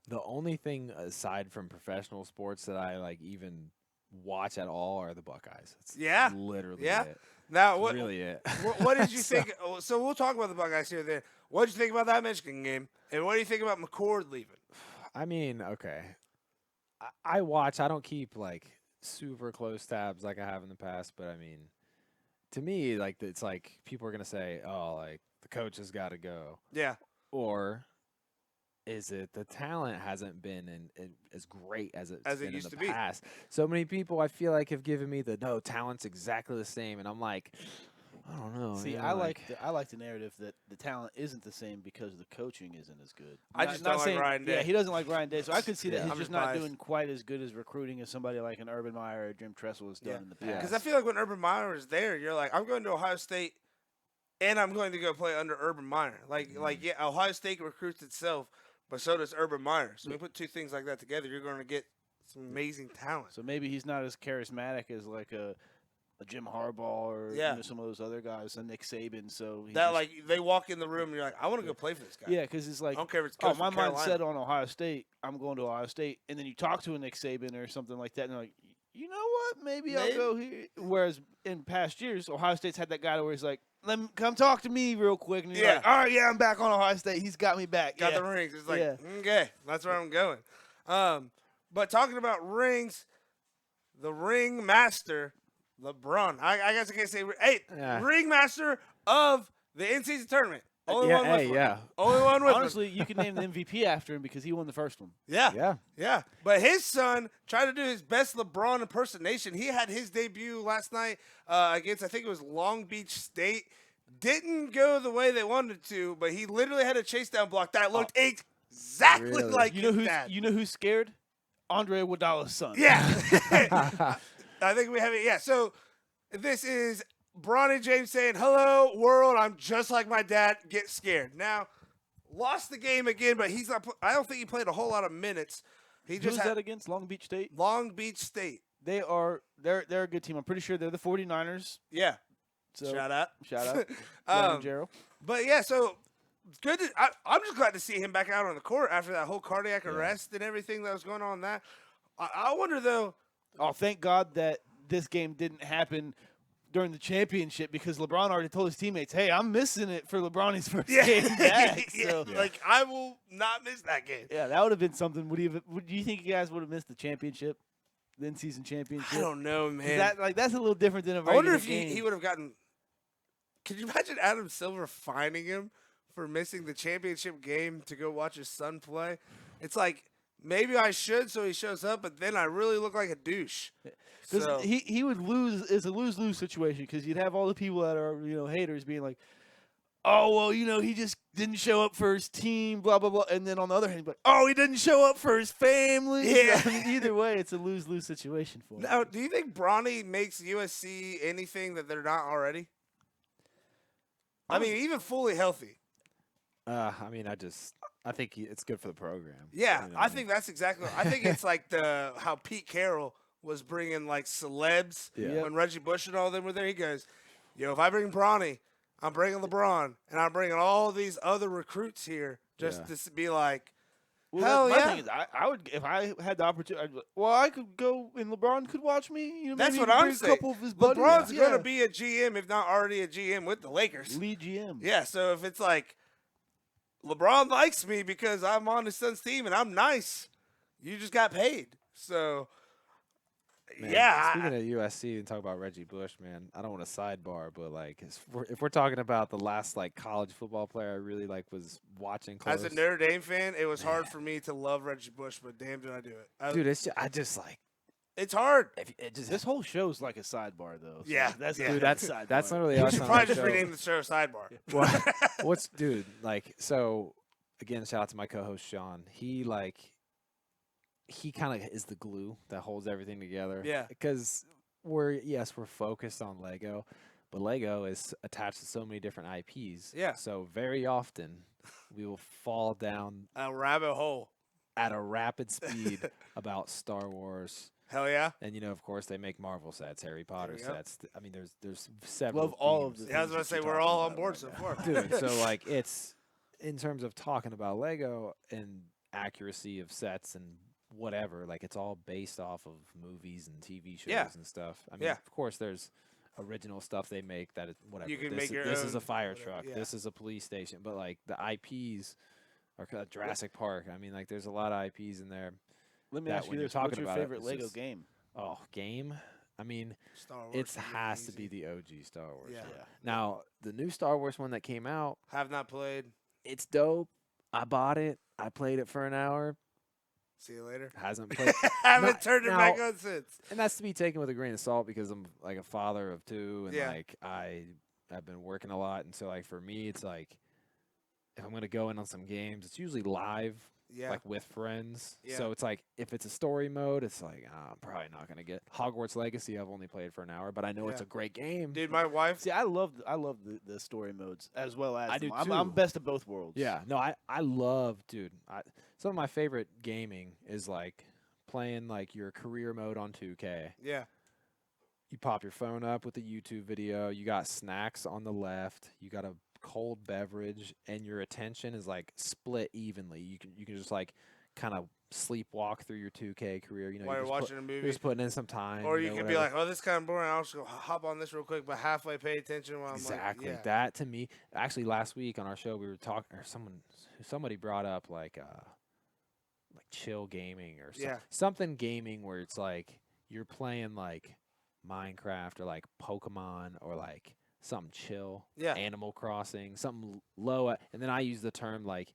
the only thing aside from professional sports that I like even watch at all are the Buckeyes. It's Yeah. literally Yeah. it. Now, It's what really it. what did you think? So we'll talk about the Buckeyes here then. What did you think about that Michigan game? And what do you think about McCord leaving? I mean, okay. I watch. I don't keep like super close tabs like I have in the past, but I mean, to me, like it's like people are gonna say, "Oh, like the coach has got to go," Yeah. or is it the talent hasn't been in as great as it's As it been used in to the be. past? So many people I feel like have given me the no talent's exactly the same, and I'm like, I don't know. See, man, I like the narrative that the talent isn't the same because the coaching isn't as good. I just don't like Ryan Day. Yeah, he doesn't like Ryan Day, so I could see that Yeah. he's I'm just just not biased. doing quite as good as recruiting as somebody like an Urban Meyer or Jim Tressel has done Yeah. in the Yeah. past. Because I feel like when Urban Meyer is there, you're like, I'm going to Ohio State, and I'm going to go play under Urban Meyer. Like yeah, Ohio State recruits itself, but so does Urban Meyer. So when you put two things like that together, you're going to get some amazing talent. So maybe he's not as charismatic as like a Jim Harbaugh or Yeah. some of those other guys, a Nick Saban. So he's That just- like they walk in the room, and you're like, I want to go play for this guy. yeah, because it's like I don't care if it's oh, coach my from mind's Carolina. set on Ohio State. I'm going to Ohio State, and then you talk to a Nick Saban or something like that, and they're like, you know what? Maybe I'll Maybe. go here. Whereas in past years, Ohio State's had that guy where he's like, "Let me come talk to me real quick," and you're Yeah. like, "All right, yeah, I'm back on Ohio State. He's got me back." Got yeah. the rings. It's like, Yeah. okay, that's where I'm going. But talking about rings, the ring master, LeBron. I guess I can't say. Hey, Yeah. ring master of the in-season tournament. Only yeah, one with hey, one. yeah, Only one with Honestly, you can name the MVP after him because he won the first one. one. yeah. Yeah. But his son tried to do his best LeBron impersonation. He had his debut last night against, I think it was Long Beach State. Didn't go the way they wanted to, but he literally had a chase down block that looked exactly Really? like You know his who's dad. you know who's scared? Andre Iguodala's son. Yeah. I think we have it. Yeah. So this is Bronny James saying, "Hello, world. I'm just like my dad. Get scared." Now, lost the game again, but he's not. I don't think he played a whole lot of minutes. He Who's just had that against? Long Beach State. Long Beach State. They're a good team. I'm pretty sure they're the 49ers. Yeah. So Shout out. shout out, Brandon Gerald. But yeah, so it's good. I'm just glad to see him back out on the court after that whole cardiac arrest and everything that was going on. I wonder though. Oh, thank God that this game didn't happen during the championship because LeBron already told his teammates, "Hey, I'm missing it for LeBron's first Yeah. game back." So, Like, I will not miss that game. yeah, that would have been something. Do you think you guys would have missed the championship, the in-season championship? I don't know, 'Cause man. that's a little different than a I regular wonder if game. he would have gotten. Could you imagine Adam Silver fining him for missing the championship game to go watch his son play? It's like, maybe I should so he shows up, but then I really look like a douche. Because So, he would lose. It's a lose-lose situation because you'd have all the people that are haters being like, "Oh well, he just didn't show up for his team, blah blah blah," and then on the other hand, like, "Oh, he didn't show up for his family." Yeah. I mean, either way, it's a lose-lose situation for him. now, do you think Bronny makes USC anything that they're not already? I mean, even fully healthy. I mean, I think it's good for the program. Yeah, You know I what mean? think that's exactly. I think it's like how Pete Carroll was bringing like celebs Yeah. when Reggie Bush and all them were there. He goes, "Yo, if I bring Bronny, I'm bringing LeBron, and I'm bringing all these other recruits here just Yeah. to be like, Well, hell my yeah." thing is, I would if I had the opportunity. I'd be like, well, I could go and LeBron could watch me. That's maybe what I'm bring saying. A couple of his buddies. LeBron's Yeah. going to be a GM, if not already a GM with the Lakers. lead GM. Yeah, so if it's like LeBron likes me because I'm on his son's team and I'm nice, you just got paid. So, Man, yeah. Speaking of USC and talk about Reggie Bush, man, I don't want to sidebar, but like, if we're talking about the last like college football player I really was watching close, As a Notre Dame fan, it was hard for me to love Reggie Bush, but damn, did I do it. dude, I just like It's hard. it just This whole show's like a sidebar, though. So Yeah, that's yeah. a dude, sidebar. that's literally We us should on probably the just show. rename the show Sidebar. What's dude like? So again, shout out to my co-host Sean. He kind of is the glue that holds everything together. Yeah. Because we're focused on Lego, but Lego is attached to so many different IPs. Yeah. So very often we will fall down A rabbit hole. at a rapid speed about Star Wars. Hell yeah. And of course, they make Marvel sets, Harry Potter you go. sets. I mean, there's several. Love all of themes. the Yeah, I was going to say, we're all on board so far. Dude, so like it's in terms of talking about Lego and accuracy of sets and whatever, like it's all based off of movies and TV shows Yeah. and stuff. I mean, Yeah. of course, there's original stuff they make that is whatever. You can this make your this is own, a fire whatever, truck. yeah. This is a police station. But like the IPs are Jurassic Park. I mean, like there's a lot of IPs in there. Let me that ask you when you're this: What's talking your about it, favorite it's Lego just- game? Oh, game. I mean, Star Wars. it would has to easy. be the OG Star Wars. Yeah. Now, the new Star Wars one that came out, Have not played. it's dope. I bought it. I played it for an hour. See you later. Hasn't played. Haven't Not- turned it back now- on since. And that's to be taken with a grain of salt because I'm like a father of two, and Yeah. like I've been working a lot, and so like for me, it's like if I'm gonna go in on some games, it's usually live, Yeah. like with friends. Yeah. So it's like if it's a story mode, it's like I'm probably not gonna get Hogwarts Legacy. I've only played for an hour, but I know it's Yeah. a great game. Dude, my wife. See, I love the story modes as well as I do them. I'm too. best of both worlds. Yeah, no, I love, dude. Some of my favorite gaming is like playing like your career mode on 2K. Yeah. You pop your phone up with a YouTube video. You got snacks on the left. You got a cold beverage, and your attention is like split evenly. You can just like kind of sleepwalk through your 2K career. While you're watching a You're movie. just putting in some time. Or you know, can be whatever. like, oh, this is kind of boring. I'll just go hop on this real quick, but halfway pay attention while I'm Exactly. like, yeah. That to me, actually, last week on our show we were talking, or somebody brought up like chill gaming or Yeah. something gaming where it's like you're playing like Minecraft or like Pokemon or like something chill, Yeah. Animal Crossing, something low, and then I use the term like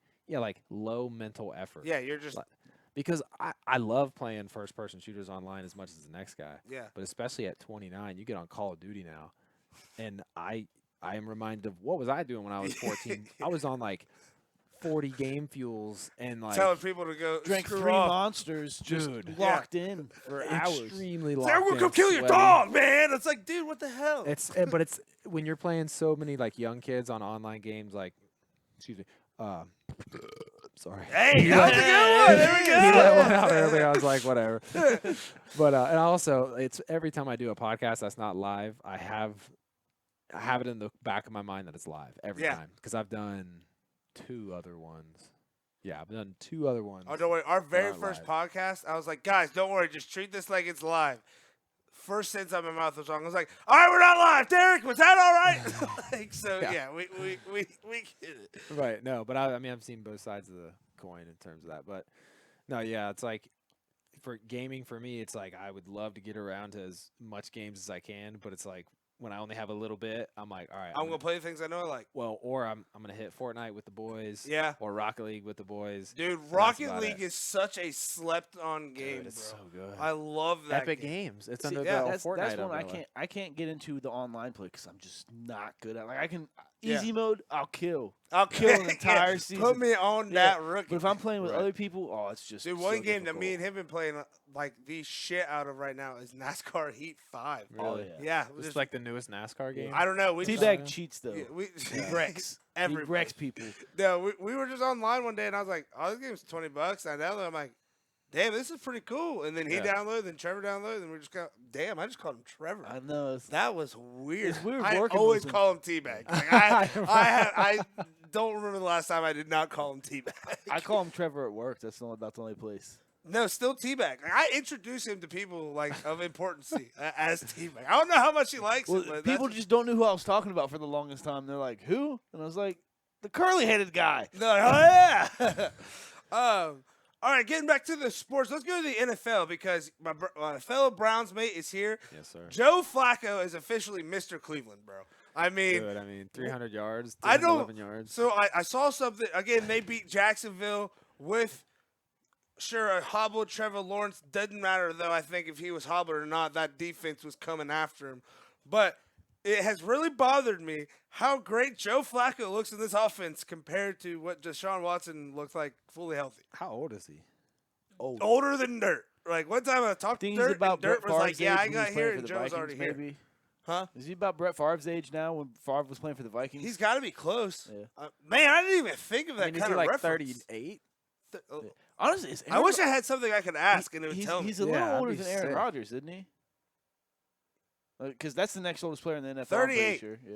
low mental effort. Yeah, you're just, Like, because I love playing first person shooters online as much as the next guy. yeah. But especially at 29, you get on Call of Duty now, and I am reminded of what was I doing when I was 14. I was on like 40 game fuels and like Telling people to go Drank screw 3 off. monsters, just Dude. locked in for hours. extremely Say, locked I'm gonna in, come kill your sweaty. dog, man. It's like, dude, what the hell? But it's when you're playing so many like young kids on online games, like, excuse me, sorry. Hey, that was a good one. There we go. He let one out earlier. I was like, whatever. But and also, it's every time I do a podcast that's not live, I have it in the back of my mind that it's live every Yeah. time because I've done 2 other ones. Yeah, I've done 2 other ones. Oh, don't worry. Our very Not first live. podcast, I was like, guys, don't worry. Just treat this like it's live. first sentence out of my mouth was wrong. I was like, all right, we're not live. Derek, was that all right? Like, so, yeah, we get it. Right. No, but I mean, I've seen both sides of the coin in terms of that. But no, yeah, it's like for gaming for me, it's like I would love to get around to as much games as I can, but it's like when I only have a little bit, I'm like, all right, I'm going to play the things I know I like. Well, or I'm gonna hit Fortnite with the boys. Yeah. Or Rocket League with the boys. Dude, that's Rocket about League it. is such a slept-on game, Dude, it's bro. so good. I love that Epic game. Games. It's See, under yeah, the that's Fortnite one umbrella. I can't get into the online play because I'm just not good at. Like I can Yeah. easy mode, I'll kill. I'll kill an entire season. Put me on Yeah, that rookie. But if I'm playing with Right. other people, oh, it's just Dude, so one game that difficult. me and him been playing like the shit out of right now is NASCAR Heat 5. Oh Really? yeah. Yeah, It's just, like the newest NASCAR game. I don't know. We just, Teabag cheats though. yeah, we He wrecks. He everybody. wrecks people. No, we were just online one day and I was like, "Oh, this game's $20." I downloaded. I'm like, "Damn, this is pretty cool." And then he Yeah. downloaded, then Trevor downloaded, and we just got. Damn, I just called him Trevor. I know. That was weird. It's weird I working always with him. call him Teabag. Like, I don't remember the last time I did not call him Teabag. I call him Trevor at work. That's the only place. No, still Teabag. Like, I introduce him to people like of importance as Teabag. I don't know how much he likes Well, it, but people that's, just don't know who I was talking about for the longest time. They're like, "Who?" And I was like, "The curly-headed guy." no, oh yeah. All right, getting back to the sports. Let's go to the NFL because my fellow Browns mate is here. Yes, sir. Joe Flacco is officially Mr. Cleveland, bro. I mean, Good. I mean, 300 yards. I don't. 311 yards. So I saw something again. They beat Jacksonville with a hobbled Trevor Lawrence. Doesn't matter though. I think if he was hobbled or not, that defense was coming after him. But it has really bothered me how great Joe Flacco looks in this offense compared to what Deshaun Watson looks like fully healthy. How old is he? Oh, Older than Dirt. Like one time I talked to think Dirt, he's about and Dirt Brett was like, Favre's "Yeah, age I when he got was here," playing and for the Joe's Vikings, already here. maybe? Huh? Is he about Brett Favre's age now when Favre was playing for the Vikings? He's got to be close. Yeah. Man, I didn't even think of that I mean, is kind he of like reference. 38? Honestly, is I wish I had something I could ask and it would he's, tell me. he's a Yeah, little that'd older be than Aaron sick. Rodgers, isn't he? Because that's the next oldest player in the NFL. I'm pretty 38. Sure. Yeah.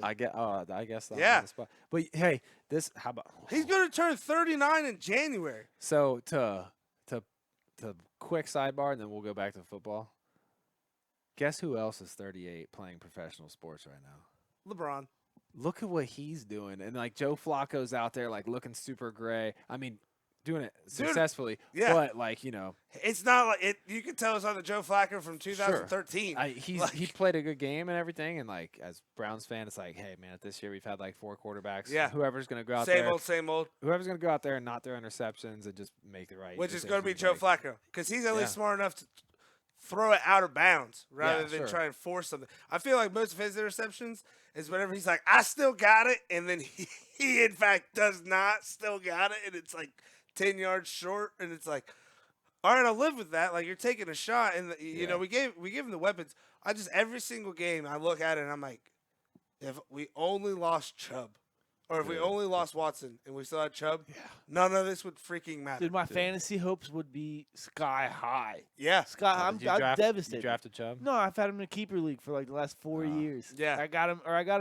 I guess that Yeah. on the spot. But hey, this how about He's going to turn 39 in January. So to quick sidebar, and then we'll go back to football. Guess who else is 38 playing professional sports right now? LeBron. Look at what he's doing, and like Joe Flacco's out there like looking super gray. I mean, doing it successfully. yeah. But like It's not like it. You can tell it's on the Joe Flacco from 2013. he Like- played a good game and everything. And like as Browns fan, it's like, hey man, this year we've had like 4 quarterbacks. Yeah. Whoever's gonna go out Same there, old, same old. whoever's gonna go out there and not throw interceptions and just make the right. Which is going to be decisions, Joe like- Flacco because he's at Yeah. least smart enough to throw it out of bounds rather Yeah, than sure. try and force something. I feel like most of his interceptions is whenever he's like, "I still got it," and then he in fact does not still got it, and it's like 10 yards short, and it's like, all right, I'll live with that. Like you're taking a shot, and you know we give him the weapons. I just every single game I look at it and I'm like, if we only lost Chubb, or if we only lost Watson and we still had Chubb, none of this would freaking matter. Dude, my fantasy hopes would be sky high. Yeah, Sky, Did you I'm draft- devastated. You drafted Chubb? No, I've had him in a keeper league for like the last 4 years. Yeah. I got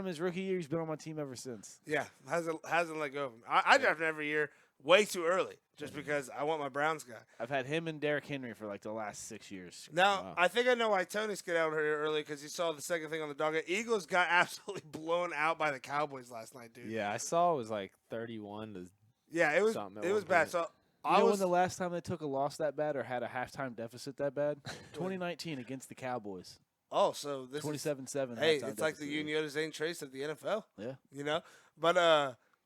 him his rookie year. He's been on my team ever since. yeah, hasn't let go of him. I draft him every year, way too early, just because I want my Browns guy. I've had him and Derrick Henry for like the last 6 years. Now, Wow. I think I know why Tony skidded out here early because he saw the second thing on the dog. Eagles got absolutely blown out by the Cowboys last night, dude. Yeah, I saw it was like 31 to Yeah, it was Something at it one was bad. point. So You I know was when the last time they took a loss that bad or had a halftime deficit that bad? 2019 against the Cowboys. so this is 27-7. hey, halftime it's like the deficit. Uniota's ain't trace of the NFL. Yeah. You know? But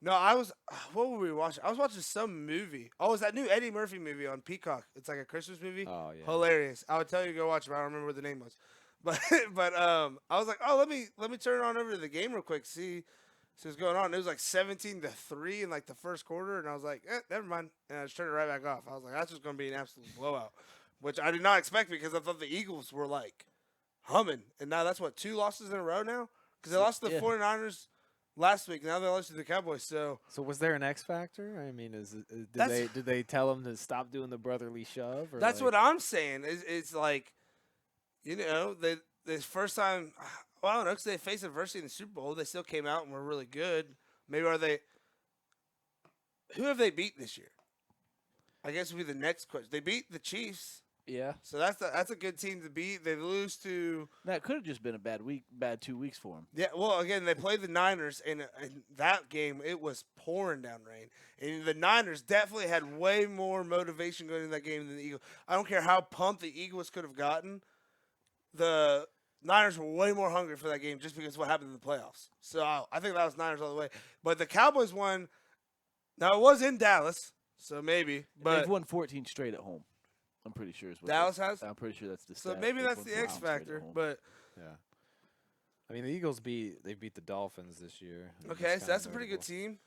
no, I was what were we watching? I was watching some movie. Oh, it's that new Eddie Murphy movie on Peacock. It's like a Christmas movie. Oh yeah. Hilarious. I would tell you to go watch it, but I don't remember what the name was. But I was like, oh, let me turn it on over to the game real quick, see what's going on. It was like 17-3 in like the first quarter, and I was like, never mind. And I just turned it right back off. I was like, that's just gonna be an absolute blowout. Which I did not expect because I thought the Eagles were like humming. And now that's what, 2 losses in a row now? Because they lost to the Yeah. 49ers last week. Now they lost to the Cowboys. So So was there an X factor? I mean, That's- did they tell him to stop doing the brotherly shove? Or that's like, what I'm saying. It's like, you know, this first time, well, I don't know, because they faced adversity in the Super Bowl. They still came out and were really good. Maybe are they? Who have they beat this year? I guess would be the next question. They beat the Chiefs. Yeah. So that's a good team to beat. They lose to That could have just been a bad 2 weeks for them. yeah. Well, again, they played the Niners, and in that game it was pouring down rain, and the Niners definitely had way more motivation going into that game than the Eagles. I don't care how pumped the Eagles could have gotten. The Niners were way more hungry for that game just because of what happened in the playoffs. So I think that was Niners all the way. But the Cowboys won. Now it was in Dallas, so maybe. But They've won 14 straight at home. I'm pretty sure. Dallas has. I'm pretty sure that's the So stat. maybe They've that's won the 14 X straight at factor. home. But Yeah. I mean, the Eagles beat the Dolphins this year. okay, so that's a pretty good team.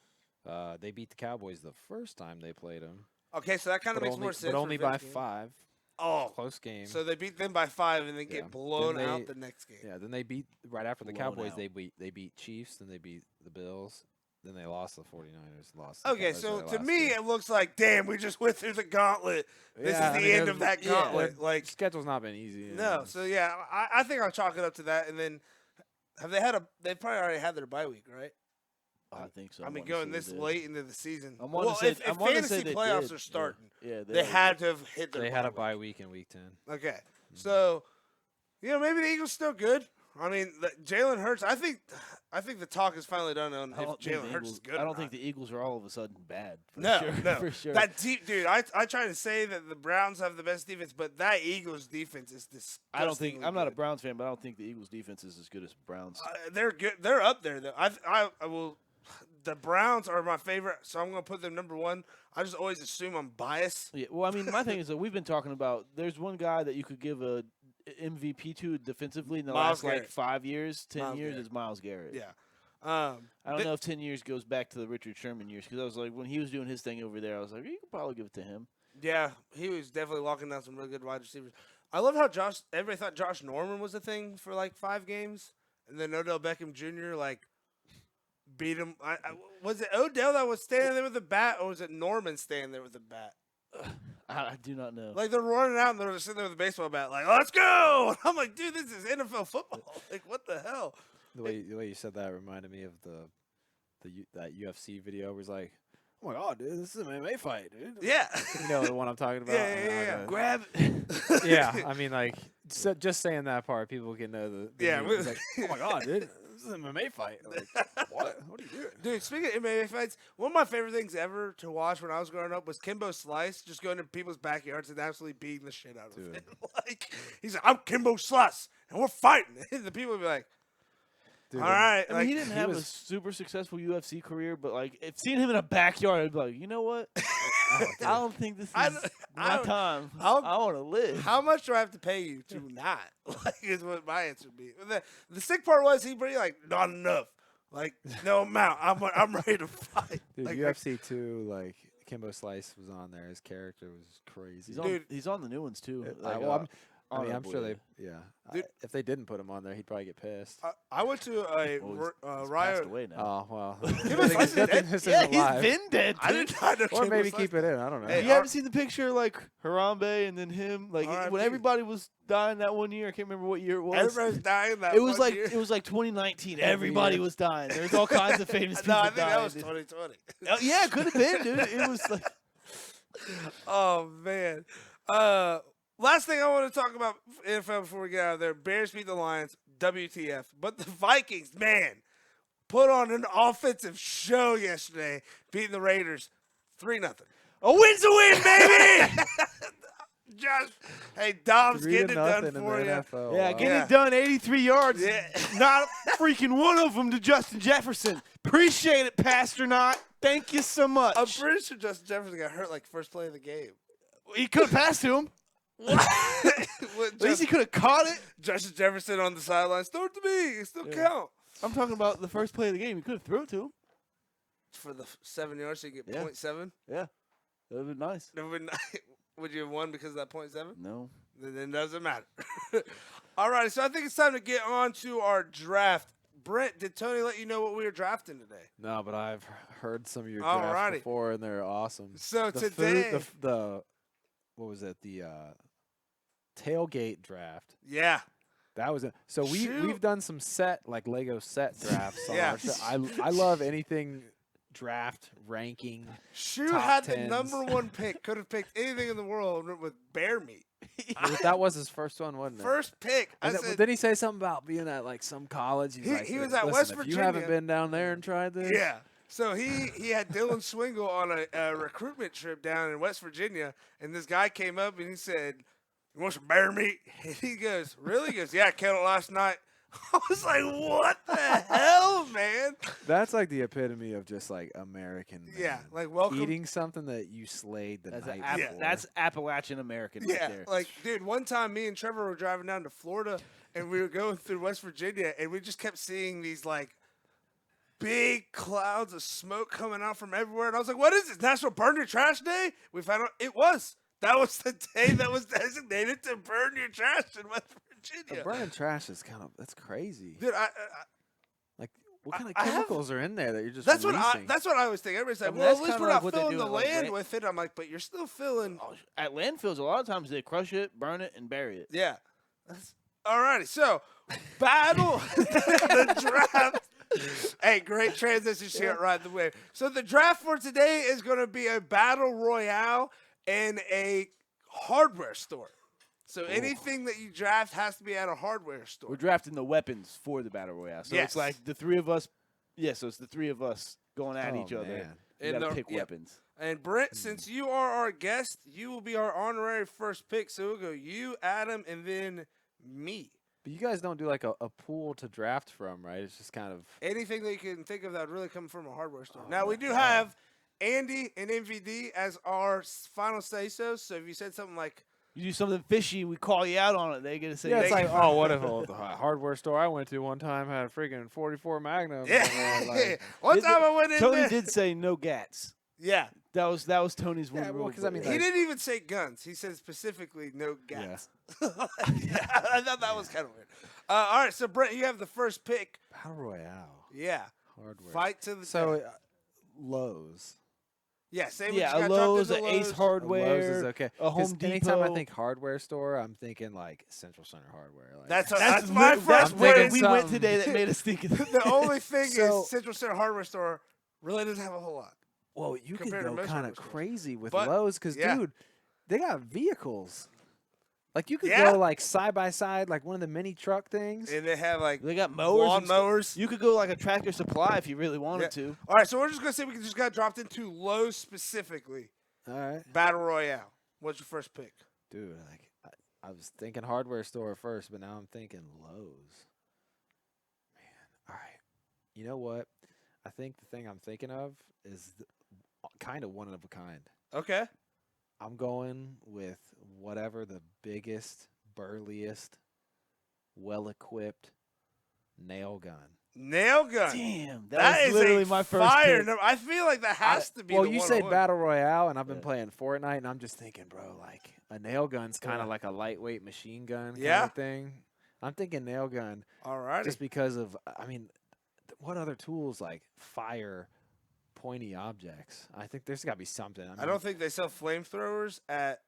They beat the Cowboys the first time they played them, Okay, so that kind of makes more sense. but for only by Vince game. 5. Oh, Close game. so they beat them by 5 and then Yeah. get blown Then out they- the next game. Yeah, then they beat right after the Blown Cowboys. out. They beat Chiefs, then they beat the Bills, then they lost the 49ers. Lost. the Okay, Cowboys so their to last me game. it looks like, damn, we just went through the gauntlet. This Yeah, is I the mean, end their- of that yeah, gauntlet. their Like, schedule's not been easy. no. So yeah, I think I'll chalk it up to that. And then have they had they probably already had their bye week, right? I think so. I mean, wanna going say this they did. late into the season. I wanna Well, say- if I wanna say fantasy they playoffs did. are starting, Yeah, they had to have hit their they had a week. bye week in week 10. Okay, so maybe the Eagles still good. I mean, Jalen Hurts. I think the talk is finally done on I if don't think Jalen the Hurts Eagles- is good. I or don't think not. the Eagles are all of a sudden bad. For No, sure, no, for sure. That deep dude. I try to say that the Browns have the best defense, but that Eagles defense is disgusting. I don't think I'm not a Browns fan, but I don't think the Eagles defense is as good as Browns. They're good. They're up there though. I will. The Browns are my favorite, so I'm going to put them number 1. I just always assume I'm biased. Yeah, well, I mean, my thing is that we've been talking about. There's one guy that you could give a MVP to defensively in the Miles last Garrett. like 5 years, 10 Miles years Garrett. is Miles Garrett. Yeah. I don't know if 10 years goes back to the Richard Sherman years because I was like, when he was doing his thing over there, I was like, you could probably give it to him. Yeah, he was definitely locking down some really good wide receivers. I love how everybody thought Josh Norman was a thing for like 5 games, and then Odell Beckham Jr. like beat him. Was it Odell that was standing there with the bat, or was it Norman standing there with the bat? I do not know. Like they're running out and they're just sitting there with a baseball bat, like let's go. And I'm like, dude, this is NFL football. Like what the hell? The way you said that reminded me of that UFC video where it's like, oh my god, dude, this is an MMA fight, dude. Yeah. You know the one I'm talking about? Yeah. Grab it. Yeah, I mean, like, just saying that part, people can know the Yeah, meme. It's like, oh my god, dude, this is an MMA fight. Like, what? What are you doing? Dude, speaking of MMA fights, one of my favorite things ever to watch when I was growing up was Kimbo Slice just going to people's backyards and absolutely beating the shit out of Dude. him. Like, he's like, I'm Kimbo Slice, and we're fighting. And the people would be like, Dude, all right. I mean, like, he didn't have a was- super successful UFC career, but like, if seeing him in a backyard, I'd be like, you know what? I don't think this is I don't- my time. How- I want to live. how much do I have to pay you to not? Like, is what my answer would be. The sick part was he'd be like, not enough. Like, no amount. I'm ready to fight. Dude, Like, UFC 2, like, Kimbo Slice was on there. His character was crazy. He's on the new ones too. I'm sure they, yeah. Dude. If they didn't put him on there, he'd probably get pissed. I went to a Well, he's Riot. passed away now. Oh, well. Kimbo Slice is dead? This Yeah, isn't he's live. been dead. I dude. did not know Or Kimbo maybe Slice keep it in. I don't know. Hey, You haven't seen the picture like Harambe and then him like R.I.P. when everybody was dying that one year. I can't remember what year it was. Everybody's dying that It was one like year. it was like 2019. Every Everybody year. was dying. There was all kinds of famous people No, I think dying. that was dude. 2020. Oh, yeah, it could have been, dude. It was like Oh man. Last thing I want to talk about NFL before we get out of there. Bears beat the Lions. WTF. But the Vikings, man, put on an offensive show yesterday, beating the Raiders 3-0. a win's a win, baby. Josh, hey, Dom's 3 getting to it done nothing in for the you. NFL. Yeah, Wow. getting Yeah. it done. 83 yards. Yeah. Not freaking one of them to Justin Jefferson. Appreciate it, Pastor Not. Thank you so much. I'm pretty sure Justin Jefferson got hurt like first play of the game. He could have passed to him. With At least he could have caught it. Justin Jefferson on the sideline. Throw it to me. It still count. I'm talking about the first play of the game. He could have threw it to him. For the 7 yards, so you get Yeah. 0.7. Yeah, that would have been nice. Would you have won because of that 0.7? No. Then it doesn't matter. All right, so I think it's time to get on to our draft. Brent, did Tony let you know what we were drafting today? No, but I've heard some of your drafts Alrighty. before, and they're awesome. So The today, food, the what was it? The tailgate draft. yeah, That was it. So Shoot. we've done some set like Lego set drafts. On Yeah. our show. I love anything draft ranking. Shu top had the tens. number 1 pick. Could have picked anything in the world and went with bear meat. That was his first one, wasn't it? First pick. I And said, didn't he say something about being at like some college? He's like, he was at "Listen, West if you haven't Virginia." been down there and tried this, yeah. So he had Dylan Swingle on a recruitment trip down in West Virginia, and this guy came up and he said, "You want some bear meat?" And he goes, "Really?" He goes, "Yeah, I killed it last night." I was like, "What the hell, man?" that's like the epitome of just like American. Yeah, man. like welcome. eating something that you slayed the That's, night Yeah. before. that's Appalachian American right Yeah, there. like, dude, one time me and Trevor were driving down to Florida, and we were going through West Virginia, and we just kept seeing these, like, big clouds of smoke coming out from everywhere. And I was like, what is this, National Burn Your Trash Day? We found out it was. That was the day that was designated to burn your trash in West Virginia. burning trash is that's crazy. Dude, Like, what kind of I have- chemicals are in there that you're just that's releasing? what I always think. Everybody's like, I mean, well, that's at least kinda we're like not what they filling do the at, like, land Ran- with it. I'm like, but you're still filling. At landfills, a lot of times they crush it, burn it, and bury it. Yeah. Alrighty, so battle the draft. Hey, great transition shit right the way. So the draft for today is going to be a battle royale in a hardware store. So anything that you draft has to be at a hardware store. We're drafting the weapons for the battle royale, so Yes. it's like the 3 of us. Yeah, so it's the 3 of us going at Oh, each other. man. We And gotta the- pick yep. weapons. And Brent, since you are our guest, you will be our honorary first pick. So we'll go you, Adam, and then me. But you guys don't do like a pool to draft from, right? It's just kind of. Anything that you can think of that would really come from a hardware store. Oh, Now, we my do God. have Andy and MVD as our final say-so. So if you said something like, You do something fishy, we call you out on it. They get to say, Yeah, it's they like, can- oh, what if the hardware store I went to one time had a freaking 44 Magnum? yeah. and, like, One time I went in Tony there. did say no gats. Yeah. That was Tony's one Yeah, well, rule. 'cause I mean, but- He didn't even say guns. He said specifically no Yeah. gas. I thought that was kind of weird. All right, so Brent, you have the first pick. Battle Royale. Yeah. Hardware. Fight to the So, death. Lowe's. Yeah, same yeah, what a you got dropped Lowe's, into an Ace Lowe's. Hardware, Lowe's is okay. a 'Cause Home anytime I Depot. think hardware store, I'm thinking like Central Center Hardware. Like, That's That's my that's first I'm where thinking we word. went something. today that made us think of that. The only thing So- is Central Center Hardware Store really doesn't have a whole lot. well, you can compared to go most kind hardware of stores. crazy with But, Lowe's because, yeah. dude, they got vehicles. Like you could Yeah. go like side by side, like one of the mini truck things. And they have like They got mowers. lawn and stuff. mowers. You could go like a Tractor Supply if you really wanted Yeah. to. All right, so we're just going to say we just got dropped into Lowe's specifically. All right, Battle Royale. What's your first pick? dude. Like I was thinking hardware store first, but now I'm thinking Lowe's. Man, all right. You know what? I think the thing I'm thinking of is kind of one of a kind. Okay. I'm going with whatever the biggest, burliest, well-equipped nail gun. Nail gun. Damn, That was is literally a my first fire pick. number. I feel like that has to be Well, the you one say I want. battle royale, and I've been Yeah. playing Fortnite, and I'm just thinking, bro, like a nail gun's kind of Yeah. like a lightweight machine gun kind Yeah. of thing. I'm thinking nail gun All right. just because of, I mean, what other tools like fire pointy objects? I think there's got to be something. I don't think they sell flamethrowers at.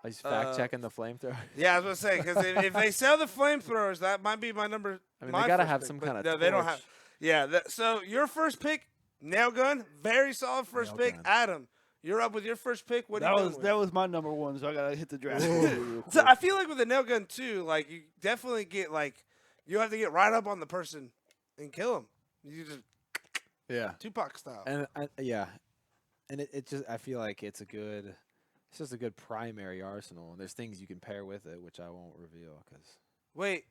I was fact checking the flamethrower. Yeah, I was going to say, because if they sell the flamethrowers, that might be my number. I mean, my they got to first have pick, some but kind of. No, they don't have. Yeah, so your first pick, nail gun, very solid first Nail pick. gun. Adam, you're up with your first pick. What That are you was going that with? was my number one, so I gotta hit the draft. So I feel like with a nail gun too, like you definitely get like you have to get right up on the person and kill him. You just Yeah. Tupac style. And yeah, and it just I feel like it's just a good primary arsenal. And there's things you can pair with it, which I won't reveal because. Wait.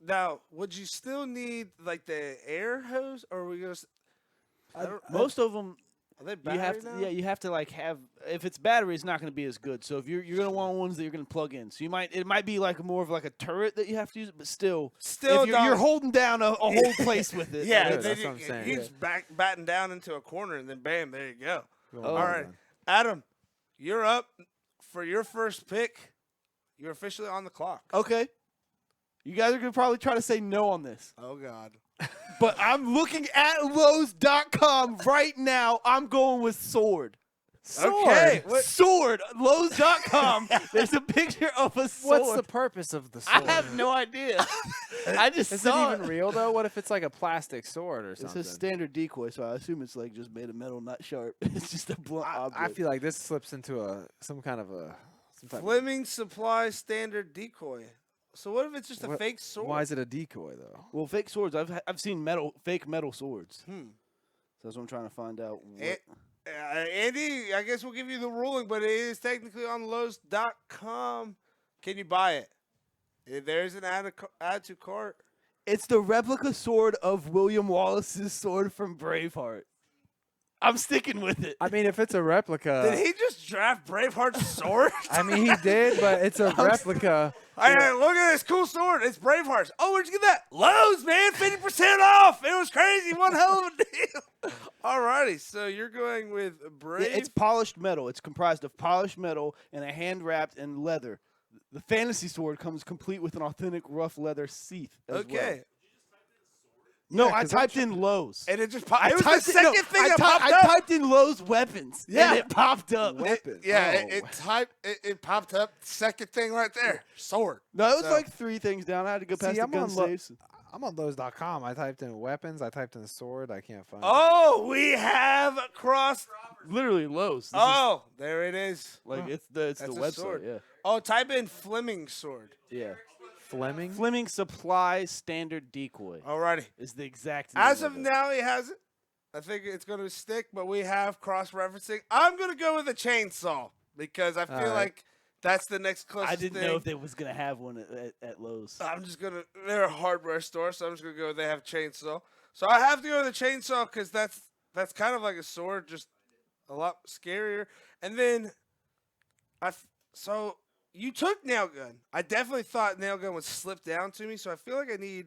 Now, would you still need like the air hose, or are we gonna? I don't, Most of them, are they you battery have to, now? yeah, you have to like have. If it's battery, it's not going to be as good. So if you're gonna want ones that you're gonna plug in. So it might be like more of like a turret that you have to use, but still, Still, if you're holding down a whole place with it. Yeah, Dude, then that's what I'm saying. you just batten down into a corner, and then bam, there you go. Oh. All right, Adam, you're up for your first pick. You're officially on the clock. Okay. You guys are gonna probably try to say no on this, Oh God. but I'm looking at Lowe's.com right now. I'm going with sword. Okay. What? Sword. Lowe's.com. There's a picture of a sword. What's the purpose of the sword? I have no idea. I just Is saw it even real though? What if it's like a plastic sword or It's something? a standard decoy, so I assume it's like just made of metal, not sharp. It's just a blunt object. I feel like this slips into some type of Fleming Supply standard decoy. So what if it's just a fake sword? Why is it a decoy though? Well, fake swords. I've seen fake metal swords. So that's what I'm trying to find out. Andy, I guess we'll give you the ruling, but it is technically on Lowe's.com. Can you buy it? There's an add to cart. It's the replica sword of William Wallace's sword from Braveheart. I'm sticking with it. I mean, if it's a replica, Did he just draft Braveheart's sword? I mean, he did, but it's a replica. All right, look at this cool sword. It's Braveheart's. Oh, where'd you get that? Lowe's, man. 50% off. It was crazy. One hell of a deal. All righty. So you're going with Brave. Yeah, it's polished metal. It's comprised of polished metal and a hand wrapped in leather. The fantasy sword comes complete with an authentic rough leather sheath as well. No, I typed in Lowe's. And it just popped. It was the second thing that popped up. I typed in Lowe's weapons. Yeah. And it popped up. Weapons. It popped up. Second thing right there. Sword. No, it was like 3 things down. I had to go past See, the gun safes. I'm on Lowe's.com. I typed in weapons. I typed in sword. I can't find it. Oh, we have crossed. Literally Lowe's. There it is. Like it's the That's a website. sword. Yeah. Oh, type in Fleming sword. Yeah. Fleming? Fleming Supply Standard Decoy Alrighty. is the exact name As of it. now, he has it. I think it's going to stick, but we have cross-referencing. I'm going to go with a chainsaw because I feel like that's the next closest I didn't thing. know if they was going to have one at Lowe's. I'm just going to – they're a hardware store, so I'm just going to go with they have chainsaw. So I have to go with a chainsaw because that's kind of like a sword, just a lot scarier. And then so you took nail gun. I definitely thought nail gun would slip down to me, so I feel like I need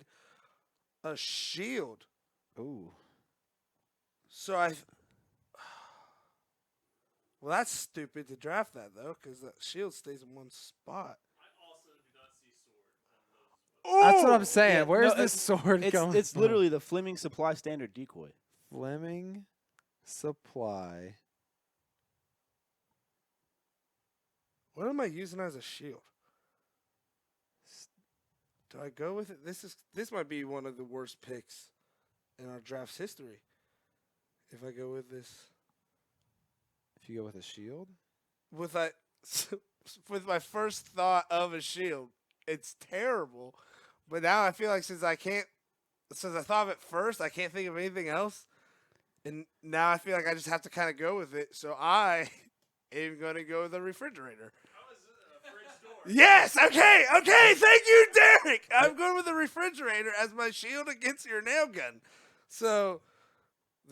a shield. Ooh. So well, that's stupid to draft that though, because the shield stays in one spot. That's what I'm saying. Yeah, Where's no, this sword going? It's from? literally the Fleming Supply Standard Decoy. Fleming Supply. What am I using as a shield? Do I go with it? This might be one of the worst picks in our draft's history. If I go with this, If you go with a shield? with my first thought of a shield, it's terrible. But now I feel like since I thought of it first, I can't think of anything else. And now I feel like I just have to kind of go with it. So I am going to go with a refrigerator. Yes. Okay. Thank you, Derek. I'm going with the refrigerator as my shield against your nail gun. So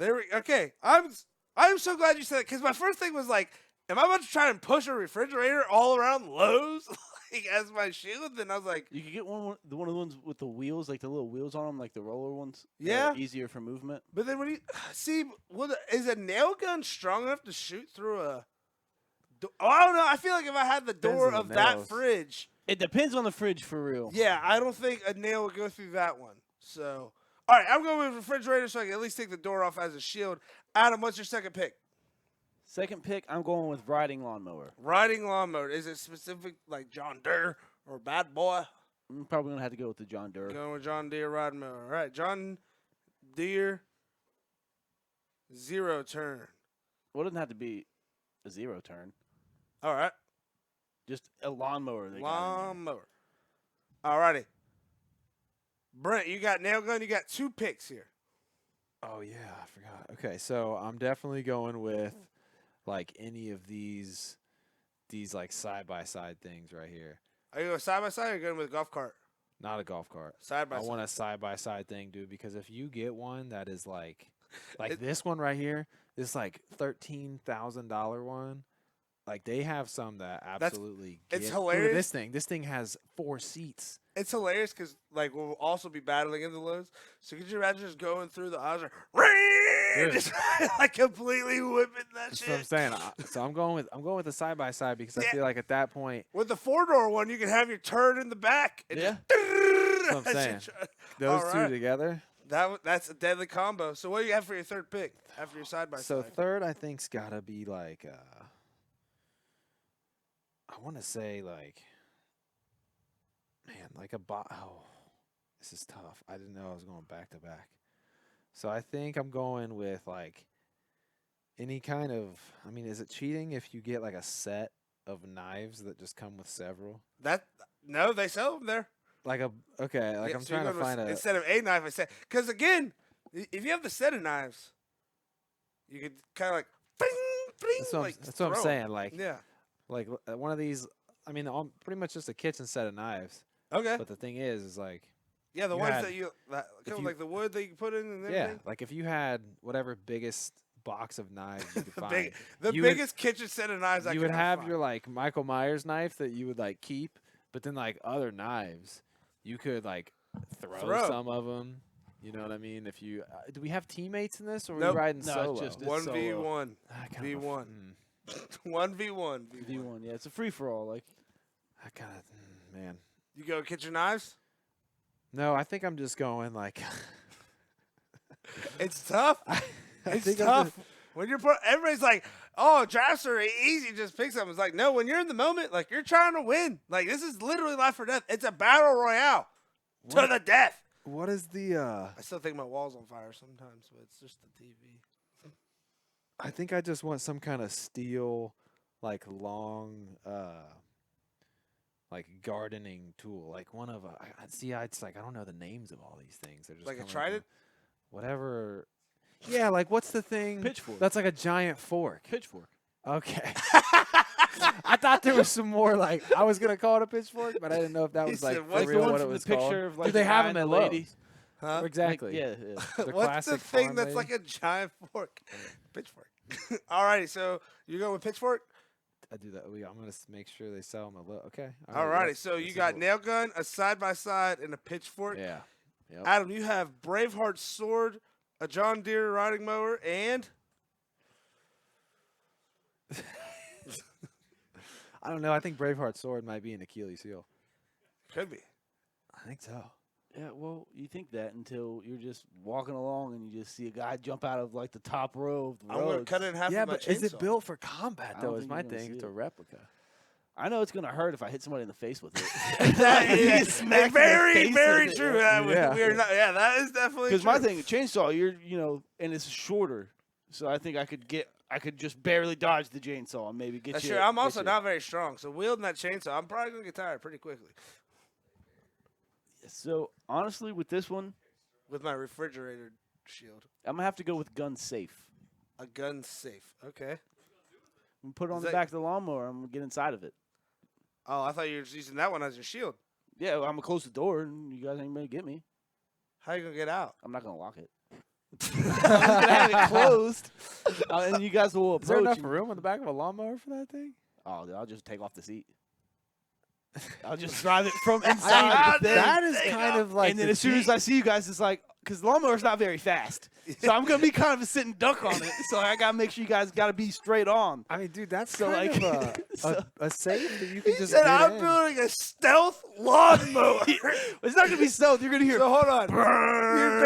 okay. I'm so glad you said it because my first thing was like, am I about to try and push a refrigerator all around Lowe's like as my shield? Then I was like, You could get one of the ones with the wheels, like the little wheels on them, like the roller ones. that Yeah. are easier for movement. but then when you see, is a nail gun strong enough to shoot through a? I don't know. I feel like if I had the door on the of that nails. fridge. It depends on the fridge for real. Yeah, I don't think a nail would go through that one. So, all right, I'm going with refrigerator so I can at least take the door off as a shield. Adam, what's your second pick? Second pick, I'm going with riding lawnmower. Riding lawnmower. Is it specific like John Deere or Bad Boy? I'm probably gonna have to go with the John Deere. Going with John Deere riding mower. All right, John Deere, 0 turn. Well, it doesn't have to be a 0 turn. All right, Just a lawnmower. They got in there. lawnmower. All righty. Brent, you got nail gun. You got 2 picks here. Oh yeah, I forgot. Okay, so I'm definitely going with like any of these like side by side things right here. Are you going side by side or going with a golf cart? Not a golf cart. Side by I side. want a side by side thing, dude, because if you get one that is like It- this one right here, this like $13,000 one. Like they have some that absolutely it's get- hilarious. Look at this thing. This thing has 4 seats. It's hilarious because like we'll also be battling in the Lowe's. So could you imagine just going through the aisles, Dude. just like completely whipping that That's shit? what I'm saying. So I'm going with the side by side because I Yeah. feel like at that point With the 4-door one, you can have your turd in the back. And Yeah. just, what I'm saying. Those two together. That's a deadly combo. So what do you have for your third pick after your side by So side? third, I think's gotta be like I want to say like, man, like oh, this is tough. I didn't know I was going back to back. So I think I'm going with like any kind of. I mean, is it cheating if you get like a set of knives that just come with several? No, they sell them there. Like okay, like Yeah, I'm so you're trying to going find a. instead of a knife, I said because again, if you have the set of knives, you could kind of like, bing, bing, That's what I'm throw 'em. saying. Like, Yeah. like one of these. I mean, pretty much just a kitchen set of knives. Okay. But the thing is like. Yeah, the you ones had- that you if come you- like the wood that you put in and Yeah, everything. like if you had whatever biggest box of knives you could find, The you would- biggest kitchen set of knives I you could would have find. your like Michael Myers knife that you would like keep, but then like other knives, you could like throw some of them. You know what I mean? If you do, we have teammates in this, or are Nope. we riding No, it's solo? just- 1v1. I kinda- V1. 1v1. V1, yeah, it's a free for all. Like, I kind of, man. You go kitchen knives? No, I think I'm just going like. It's tough. I It's think I'm tough. When you're everybody's like, "Oh, drafts are easy. Just pick something." It's like, no. When you're in the moment, like you're trying to win. Like this is literally life or death. It's a battle royale to the death. What is the? I still think my wall's on fire sometimes, but it's just the TV. I think I just want some kind of steel, like long, like gardening tool, like one of it's like I don't know the names of all these things. They're just Like a coming up trident? with whatever. Yeah, like what's the thing? Pitchfork. That's like a giant fork. pitchfork. Okay. I thought there was some more like I was gonna call it a pitchfork, but I didn't know if that He was said, like "What's for the real one what from it was the picture called. of, like, Do they the have guy them and at the Lowe's? lady? Huh? Exactly. Yeah, yeah. The What's classic the thing farm that's lady? like a giant fork? Pitchfork. Alrighty, so you go with pitchfork. I do that. I'm gonna make sure they sell them at Lowe's. Okay. Alrighty, yep, so this you is got what- nail gun, a side by side, and a pitchfork. Yeah. Yep. Adam, you have Braveheart's sword, a John Deere riding mower, and I don't know. I think Braveheart's sword might be an Achilles heel. could be. I think so. Yeah, well, you think that until you're just walking along and you just see a guy jump out of like the top row of the I'm gonna roads. cut it in half. Yeah, with my but is it chainsaw. built for combat I though? don't Is think my you're gonna thing. see It's a it. replica. I know it's gonna hurt if I hit somebody in the face with it. Yeah, Smack very, very true. Yeah. We are not. Yeah, that is definitely Because true. my thing, chainsaw, and it's shorter, so I think I could just barely dodge the chainsaw and maybe get That's you. true. I'm get also you. not very strong, so wielding that chainsaw, I'm probably gonna get tired pretty quickly So honestly, with this one, with my refrigerator shield. I'm gonna have to go with gun safe. A gun safe. Okay. I'm gonna put it on Is the that- back of the lawnmower. I'm gonna get inside of it. Oh, I thought you were just using that one as your shield. Yeah, well, I'm gonna close the door, and you guys ain't gonna get me. How you gonna get out? I'm not gonna lock it. I'm gonna have it closed, and you guys will Is there approach. enough room on the back of a lawnmower for that thing? Oh, dude, I'll just take off the seat. I'll just drive it from inside the thing. That is kind of like. And then the as soon as I see you guys, it's like, because the lawnmower's not very fast. So I'm going to be kind of a sitting duck on it. So I got to make sure you guys got to be straight on. I mean, dude, that's So, kind like- of a safe that you can He just said, get "I'm in. building a stealth lawnmower." It's not going to be stealth. You're going to hear. So hold on. You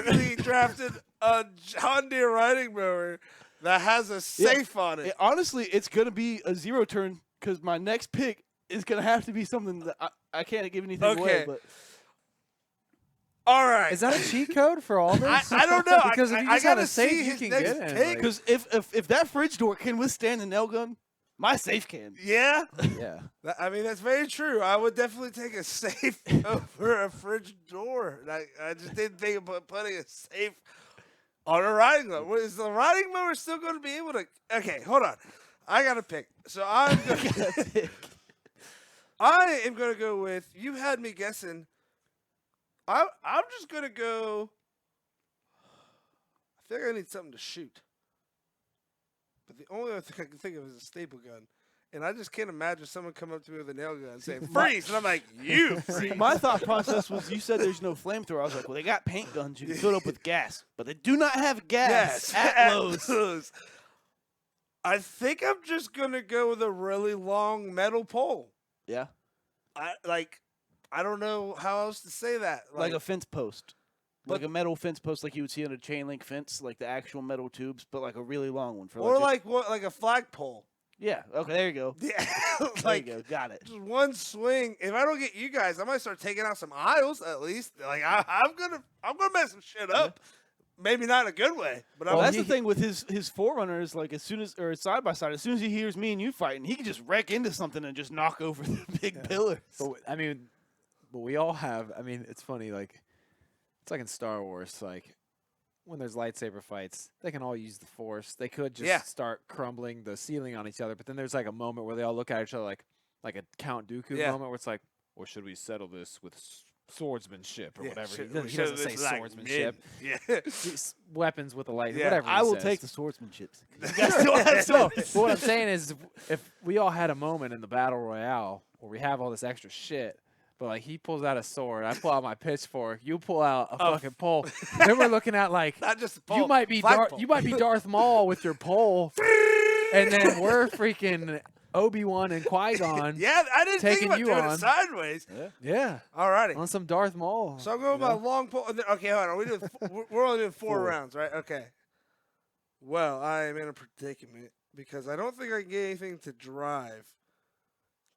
basically drafted a John Deere riding mower that has a safe on it. Honestly, it's going to be a zero turn because my next pick is going to have to be something that I can't give anything away. Okay. But All right. Is that a cheat code for all this? I don't know. Because if you I just have gotta a safe, see you his can next get in. pick. like- because if that fridge door can withstand the nail gun, my safe can. Yeah. yeah. I mean, that's very true. I would definitely take a safe over a fridge door. I just didn't think about putting a safe on a riding mower. Is the riding mower still going to be able to? Okay, hold on. I got to pick. So I am going to go with. You had me guessing. I'm just going to go. I think I need something to shoot. But the only other thing I can think of is a staple gun. And I just can't imagine someone come up to me with a nail gun and say, "Freeze!" And I'm like, "You freeze." My thought process was you said there's no flamethrower. I was like, well, they got paint guns. You can fill it up with gas. But they do not have gas at Lowe's. Lowe's. I think I'm just going to go with a really long metal pole. Yeah. I don't know how else to say that. Like a fence post. Like a metal fence post like you would see on a chain link fence, like the actual metal tubes, but like a really long one. Or like what, like a flagpole. Yeah, okay, there you go. Yeah, Like, there you go. Got it. Just one swing. If I don't get you guys, I might start taking out some aisles at least. Like I'm gonna mess some shit up. Maybe not in a good way, but Well, that's the thing with his forerunner is like as soon as or side by side, as soon as he hears me and you fighting, he can just wreck into something and just knock over the big pillars. But but we all have. I mean, it's funny. Like it's like in Star Wars. Like when there's lightsaber fights, they can all use the Force. They could just start crumbling the ceiling on each other. But then there's like a moment where they all look at each other like a Count Dooku moment where it's like, or should we settle this with swordsmanship or whatever? He doesn't say swordsmanship. Weapons with a light. Whatever. I will says. take the swordsmanship. But what I'm saying is, if we all had a moment in the battle royale where we have all this extra shit, but like he pulls out a sword, I pull out my pitchfork, you pull out a fucking pole, then we're looking at like not just a pole, you might be Darth Maul with your pole, and then we're freaking Obi-Wan and Qui-Gon. Yeah, I didn't think taking about you doing on. it sideways. Yeah. Alrighty. On some Darth Maul. So I'm going with my long pole. Okay, hold on. We're only doing four rounds, right? Okay. Well, I am in a predicament because I don't think I can get anything to drive.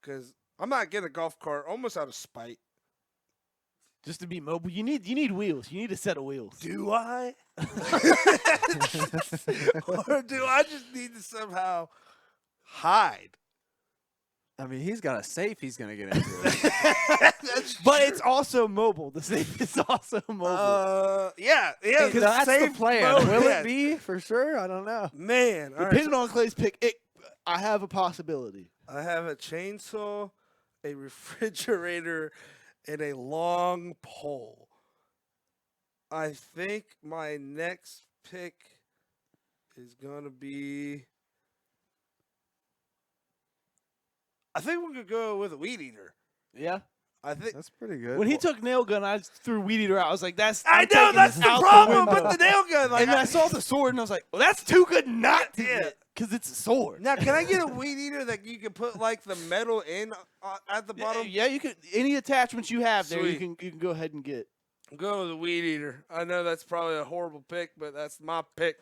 Because I'm not getting a golf cart almost out of spite. Just to be mobile, you need wheels. You need a set of wheels. Do I? Or do I just need to somehow hide? I mean, he's got a safe he's going to get into. But it's also mobile. The safe is also mobile. Yeah. That's the plan. Mode, Will it be for sure? I don't know. Man. Depending on Clay's pick, I have a possibility. I have a chainsaw, a refrigerator, and a long pole. I think my next pick is going to be... I think we're going to go with a weed eater. Yeah. I think That's pretty good. When he took nail gun, I threw weed eater out. I was like, "That's." I I'm know taking that's this the out problem window. with the nail gun. Like, And then I saw the sword, and I was like, "Well, that's too good not to Yeah. get because it's a sword." now, can I get a weed eater that you can put like the metal in at the bottom? Yeah, you could. Any attachments you have there, you Sweet. can go ahead and get. Go with the weed eater. I know that's probably a horrible pick, but that's my pick.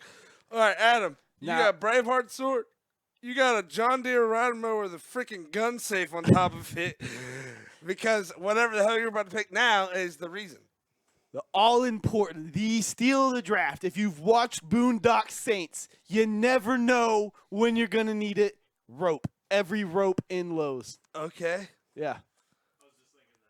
All right, Adam, you Now- got Braveheart sword. You got a John Deere riding mower with a freaking gun safe on top of it. Because whatever the hell you're about to pick now is the reason. The all important, the steal of the draft. If you've watched Boondock Saints, you never know when you're gonna need it. Rope. Every rope in Lowe's. Okay. Yeah.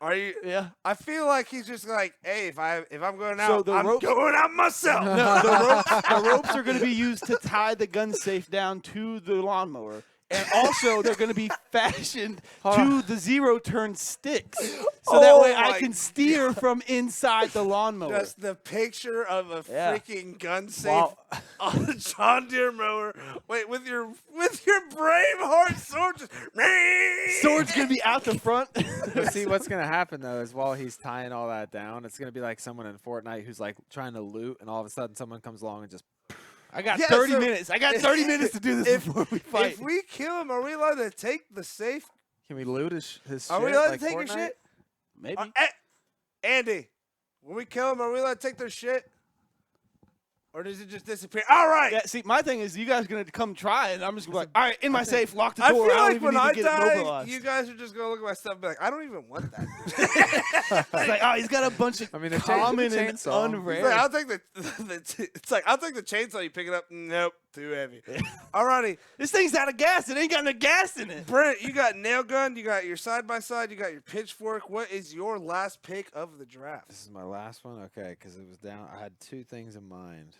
Are you? Yeah. I feel like he's just like, hey, if I'm going So out, the I'm ropes- going out myself. No, the ropes are going to be used to tie the gun safe down to the lawnmower. And also, they're going to be fashioned to the zero-turn sticks. So that way I my can steer from inside the lawnmower. Just the picture of a Yeah. freaking gun safe Wow. on a John Deere mower. Wait, with your Braveheart sword, just Sword's going to be out the front. But see, what's going to happen, though, is while he's tying all that down, it's going to be like someone in Fortnite who's, like, trying to loot, and all of a sudden someone comes along and just... I got Yeah, 30 so- minutes. I got 30 minutes to do this before we fight. If we kill him, are we allowed to take the safe? Can we loot his shit? Are we allowed like to take Fortnite? your shit? Maybe. Andy, when we kill him, are we allowed to take their shit? Or does it just disappear? All right. Yeah, see, my thing is you guys are going to come try it, and I'm just going to be like, all right, in my safe, lock the I door. feel I don't like even when need I to get it die, mobilized. you guys are just going to look at my stuff and be like, I don't even want that. It's like, oh, he's got a bunch of I mean, the common chainsaw. and It's unrare. like, I'll take I'll take the chainsaw, you pick it up. Nope, too heavy. Alrighty. This thing's out of gas. It ain't got no gas in it. Brent, you got nail gun, you got your side-by-side, you got your pitchfork. What is your last pick of the draft? This is my last one? Okay, because it was down. I had two things in mind.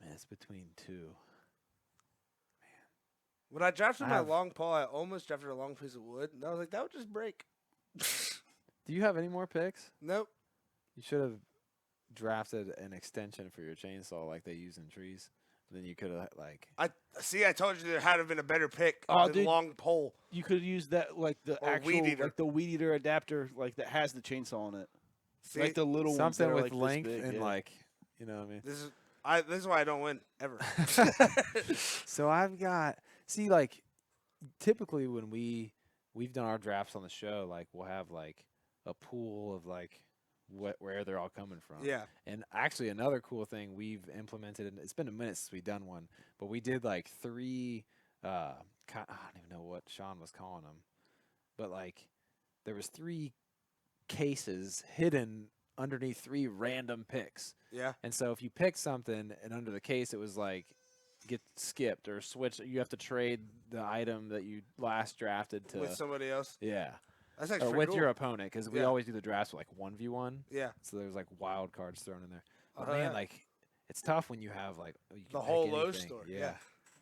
Man, it's between two. When I drafted I my have- long pole, I almost drafted a long piece of wood, and I was like, that would just break. Do you have any more picks? Nope. You should have drafted an extension for your chainsaw like they use in trees. Then you could have, like... I told you there had to have been a better pick Oh, than dude. long pole. You could use that, like the Or actual, weed eater. like the weed eater adapter, like that has the chainsaw on it. See, Like the little ones Something that are, with like, this length big, and, yeah. like... You know what I mean? this is why I don't win ever. So I've got... See, like, typically when we've done our drafts on the show, like, we'll have, like, a pool of like where they're all coming from. Yeah. And actually, another cool thing we've implemented, and it's been a minute since we've done one, but we did like 3. I don't even know what Sean was calling them, but like there was 3 cases hidden underneath 3 random picks. Yeah. And so if you pick something and under the case it was like get skipped or switch, you have to trade the item that you last drafted to With somebody else. yeah. That's actually Or pretty with cool. your opponent, because we Yeah. always do the drafts with like 1v1. Yeah. So there's like wild cards thrown in there. But Oh, man, yeah. like it's tough when you have like you can The pick whole low anything. store. Yeah. Yeah.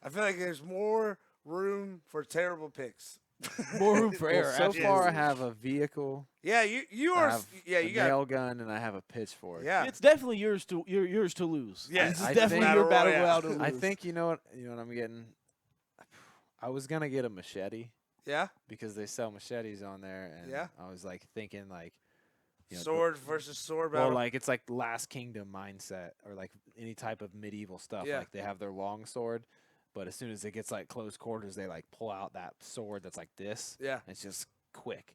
I feel like there's more room for terrible picks. More room for Well, error. so far I absolutely. have a vehicle, Yeah, you I are. have Yeah, a you got. nail gun, and I have a pitchfork. Yeah. It's definitely yours to lose. Yes. This is I definitely think- your battle Battle royale to lose. I think you know what I'm getting. I was gonna get a machete Yeah. because they sell machetes on there, and Yeah. I was like thinking like, you know, Sword versus sword well, battle. like it's like Last Kingdom mindset, or like any type of medieval stuff. Yeah. Like they have their long sword, but as soon as it gets like close quarters, they like pull out that sword that's like this. Yeah. And it's just quick.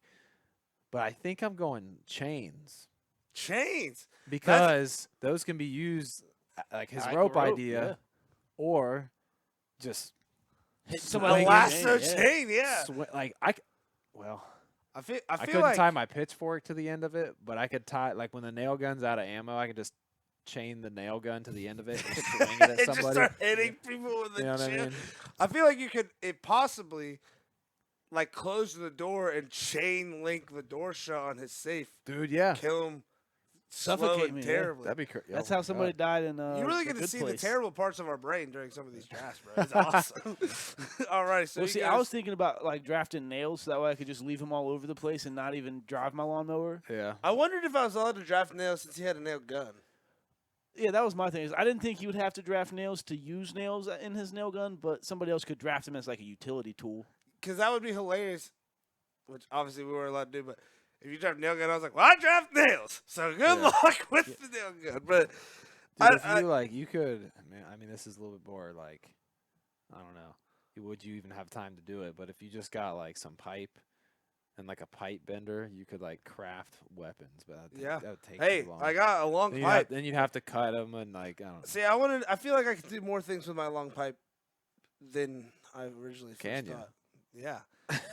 But I think I'm going chains Chains. because those can be used like his Like rope, rope, idea, yeah. or just Hit A somebody Swing with it. a lasso chain, chain. Yeah. like well. I feel I couldn't like tie my pitchfork to the end of it, but I could tie like when the nail gun's out of ammo, I could just chain the nail gun to the end of it and swing it at and just somebody. start hitting people with the You know what I chin. mean? I feel like you could possibly like close the door and chain link the door shut on his safe. Dude, yeah. Kill him. Suffocate slow and me, yeah. terribly. That'd be crazy. That's how somebody died in. You really The get to Good see Place. the terrible parts of our brain during some of these drafts, bro. It's awesome. All right, so Well, you see, guys, I was thinking about like drafting nails, so that way I could just leave them all over the place and not even drive my lawnmower. Yeah. I wondered if I was allowed to draft nails since he had a nail gun. Yeah, that was my thing. Is I didn't think he would have to draft nails to use nails in his nail gun, but somebody else could draft them as like a utility tool. Because that would be hilarious, which obviously we weren't allowed to do, but if you draft nail gun, I was like, well, I draft nails. So good Yeah. luck with the nail gun. But Dude, if you like, you could. I mean, this is a little bit more like, I don't know. Would you even have time to do it? But if you just got like some pipe and like a pipe bender, you could like craft weapons. But I think Yeah. that would take hey, too long. I got a long then pipe. then you'd have to cut them and like I don't know. See, I feel like I could do more things with my long pipe than I originally first Can you? thought. Yeah.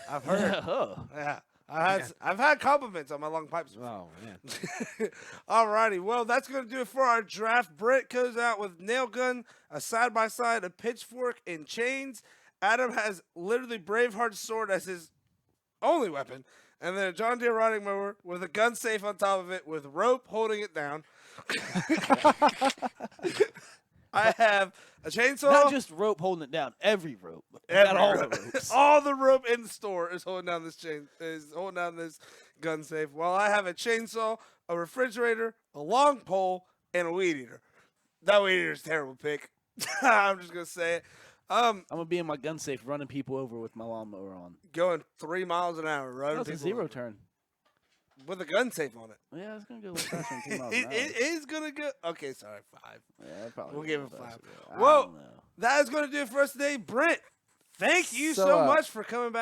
I've heard. Oh. Yeah. I've had compliments on my long pipes before. Oh man. Alrighty, well, that's going to do it for our draft. Brett goes out with nail gun, a side-by-side, a pitchfork, and chains. Adam has literally Braveheart's sword as his only weapon, and then a John Deere riding mower with a gun safe on top of it with rope holding it down. I have a chainsaw. Not just rope holding it down, every rope. Every Not all rope. the ropes. All the rope in the store is holding down this holding down this gun safe. While I have a chainsaw, a refrigerator, a long pole, and a weed eater. That weed eater is a terrible pick. I'm just gonna say it. I'm gonna be in my gun safe, running people over with my lawnmower on. Going 3 miles an hour, running That's a people zero over turn. with a gun safe on it. Yeah, it's gonna go a little faster than 3 miles an hour. It is gonna go. Okay, sorry, 5. Yeah, that'd probably We'll go give a it little 5. faster, yeah. I Whoa. don't know. That is gonna do it for us today, Brent. Thank you so, So, much for coming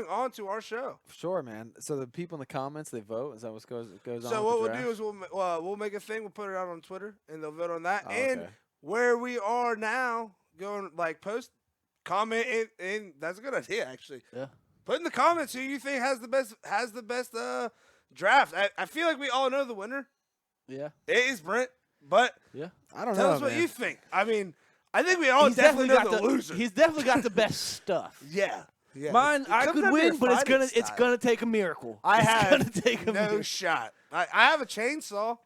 on to our show. Sure, man. So the people in the comments, they vote. Is that what goes on? So with what the we'll draft? do is we'll make a thing. We'll put it out on Twitter, and they'll vote on that. Oh, and okay. where we are now, going like post, comment, and that's a good idea actually. Yeah. Put in the comments who you think has the best draft. I feel like we all know the winner. Yeah. It is Brent, but Yeah. I don't tell know, us what man. you think. I mean, I think we all He's definitely know got the loser. He's definitely got the best stuff. Yeah. Yeah. Mine, It I comes could down to your win, but it's fighting gonna style. take a miracle. I It's have gonna take a no miracle. shot. I have a chainsaw.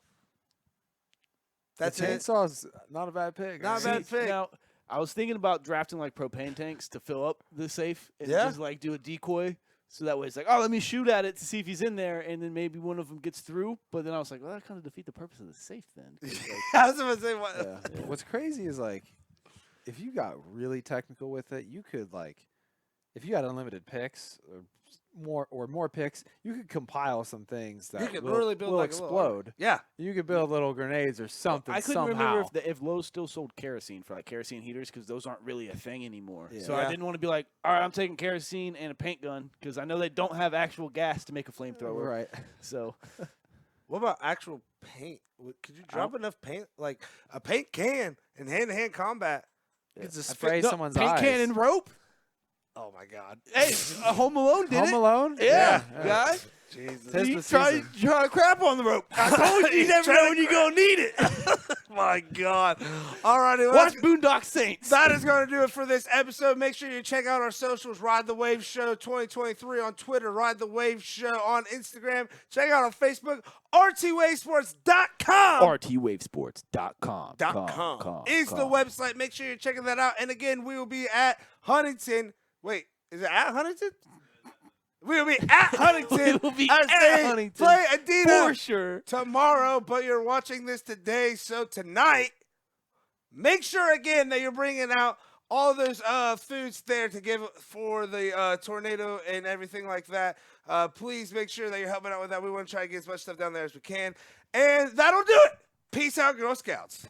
That's the it. chainsaw's not a bad pick. Not a I mean, bad pick. Now, I was thinking about drafting like propane tanks to fill up the safe and Yeah. just like do a decoy. So that way it's like, oh, let me shoot at it to see if he's in there, and then maybe one of them gets through. But then I was like, well, that kind of defeat the purpose of the safe then. 'cause, like, I was gonna say what. Yeah. What's crazy is like, if you got really technical with it, you could like, if you had unlimited picks or more picks, you could compile some things that could will, really build will like a little army. explode. Yeah. You could build little grenades or something. I couldn't somehow. remember if Lowe's still sold kerosene for like kerosene heaters because those aren't really a thing anymore. Yeah. So Yeah. I didn't want to be like, all right, I'm taking kerosene and a paint gun because I know they don't have actual gas to make a flamethrower. Right. So What about actual paint? Could you drop enough paint, like a paint can, in hand-to-hand combat? You could just I spray no, someone's paint eyes. can and rope. Oh my God! Hey, Home Alone did Home it. Alone? Yeah, Yeah. guy. Jesus. Tis You the try season. to crap on the rope. I told you, you never know when you're gonna need it. My God! All righty, well, Watch Boondock Saints. that is going to do it for this episode. Make sure you check out our socials. Ride the Wave Show 2023 on Twitter. Ride the Wave Show on Instagram. Check out on Facebook. RTWavesports.com. RTWavesports.com. is the website. Make sure you're checking that out. And again, we will be at Huntington. Wait, is it at Huntington? We will be at Huntington. We will be as at they Huntington play Adidas for sure. tomorrow, but you're watching this today. So tonight, make sure again that you're bringing out all those foods there to give for the tornado and everything like that. Please make sure that you're helping out with that. We want to try to get as much stuff down there as we can. And that'll do it. Peace out, Girl Scouts.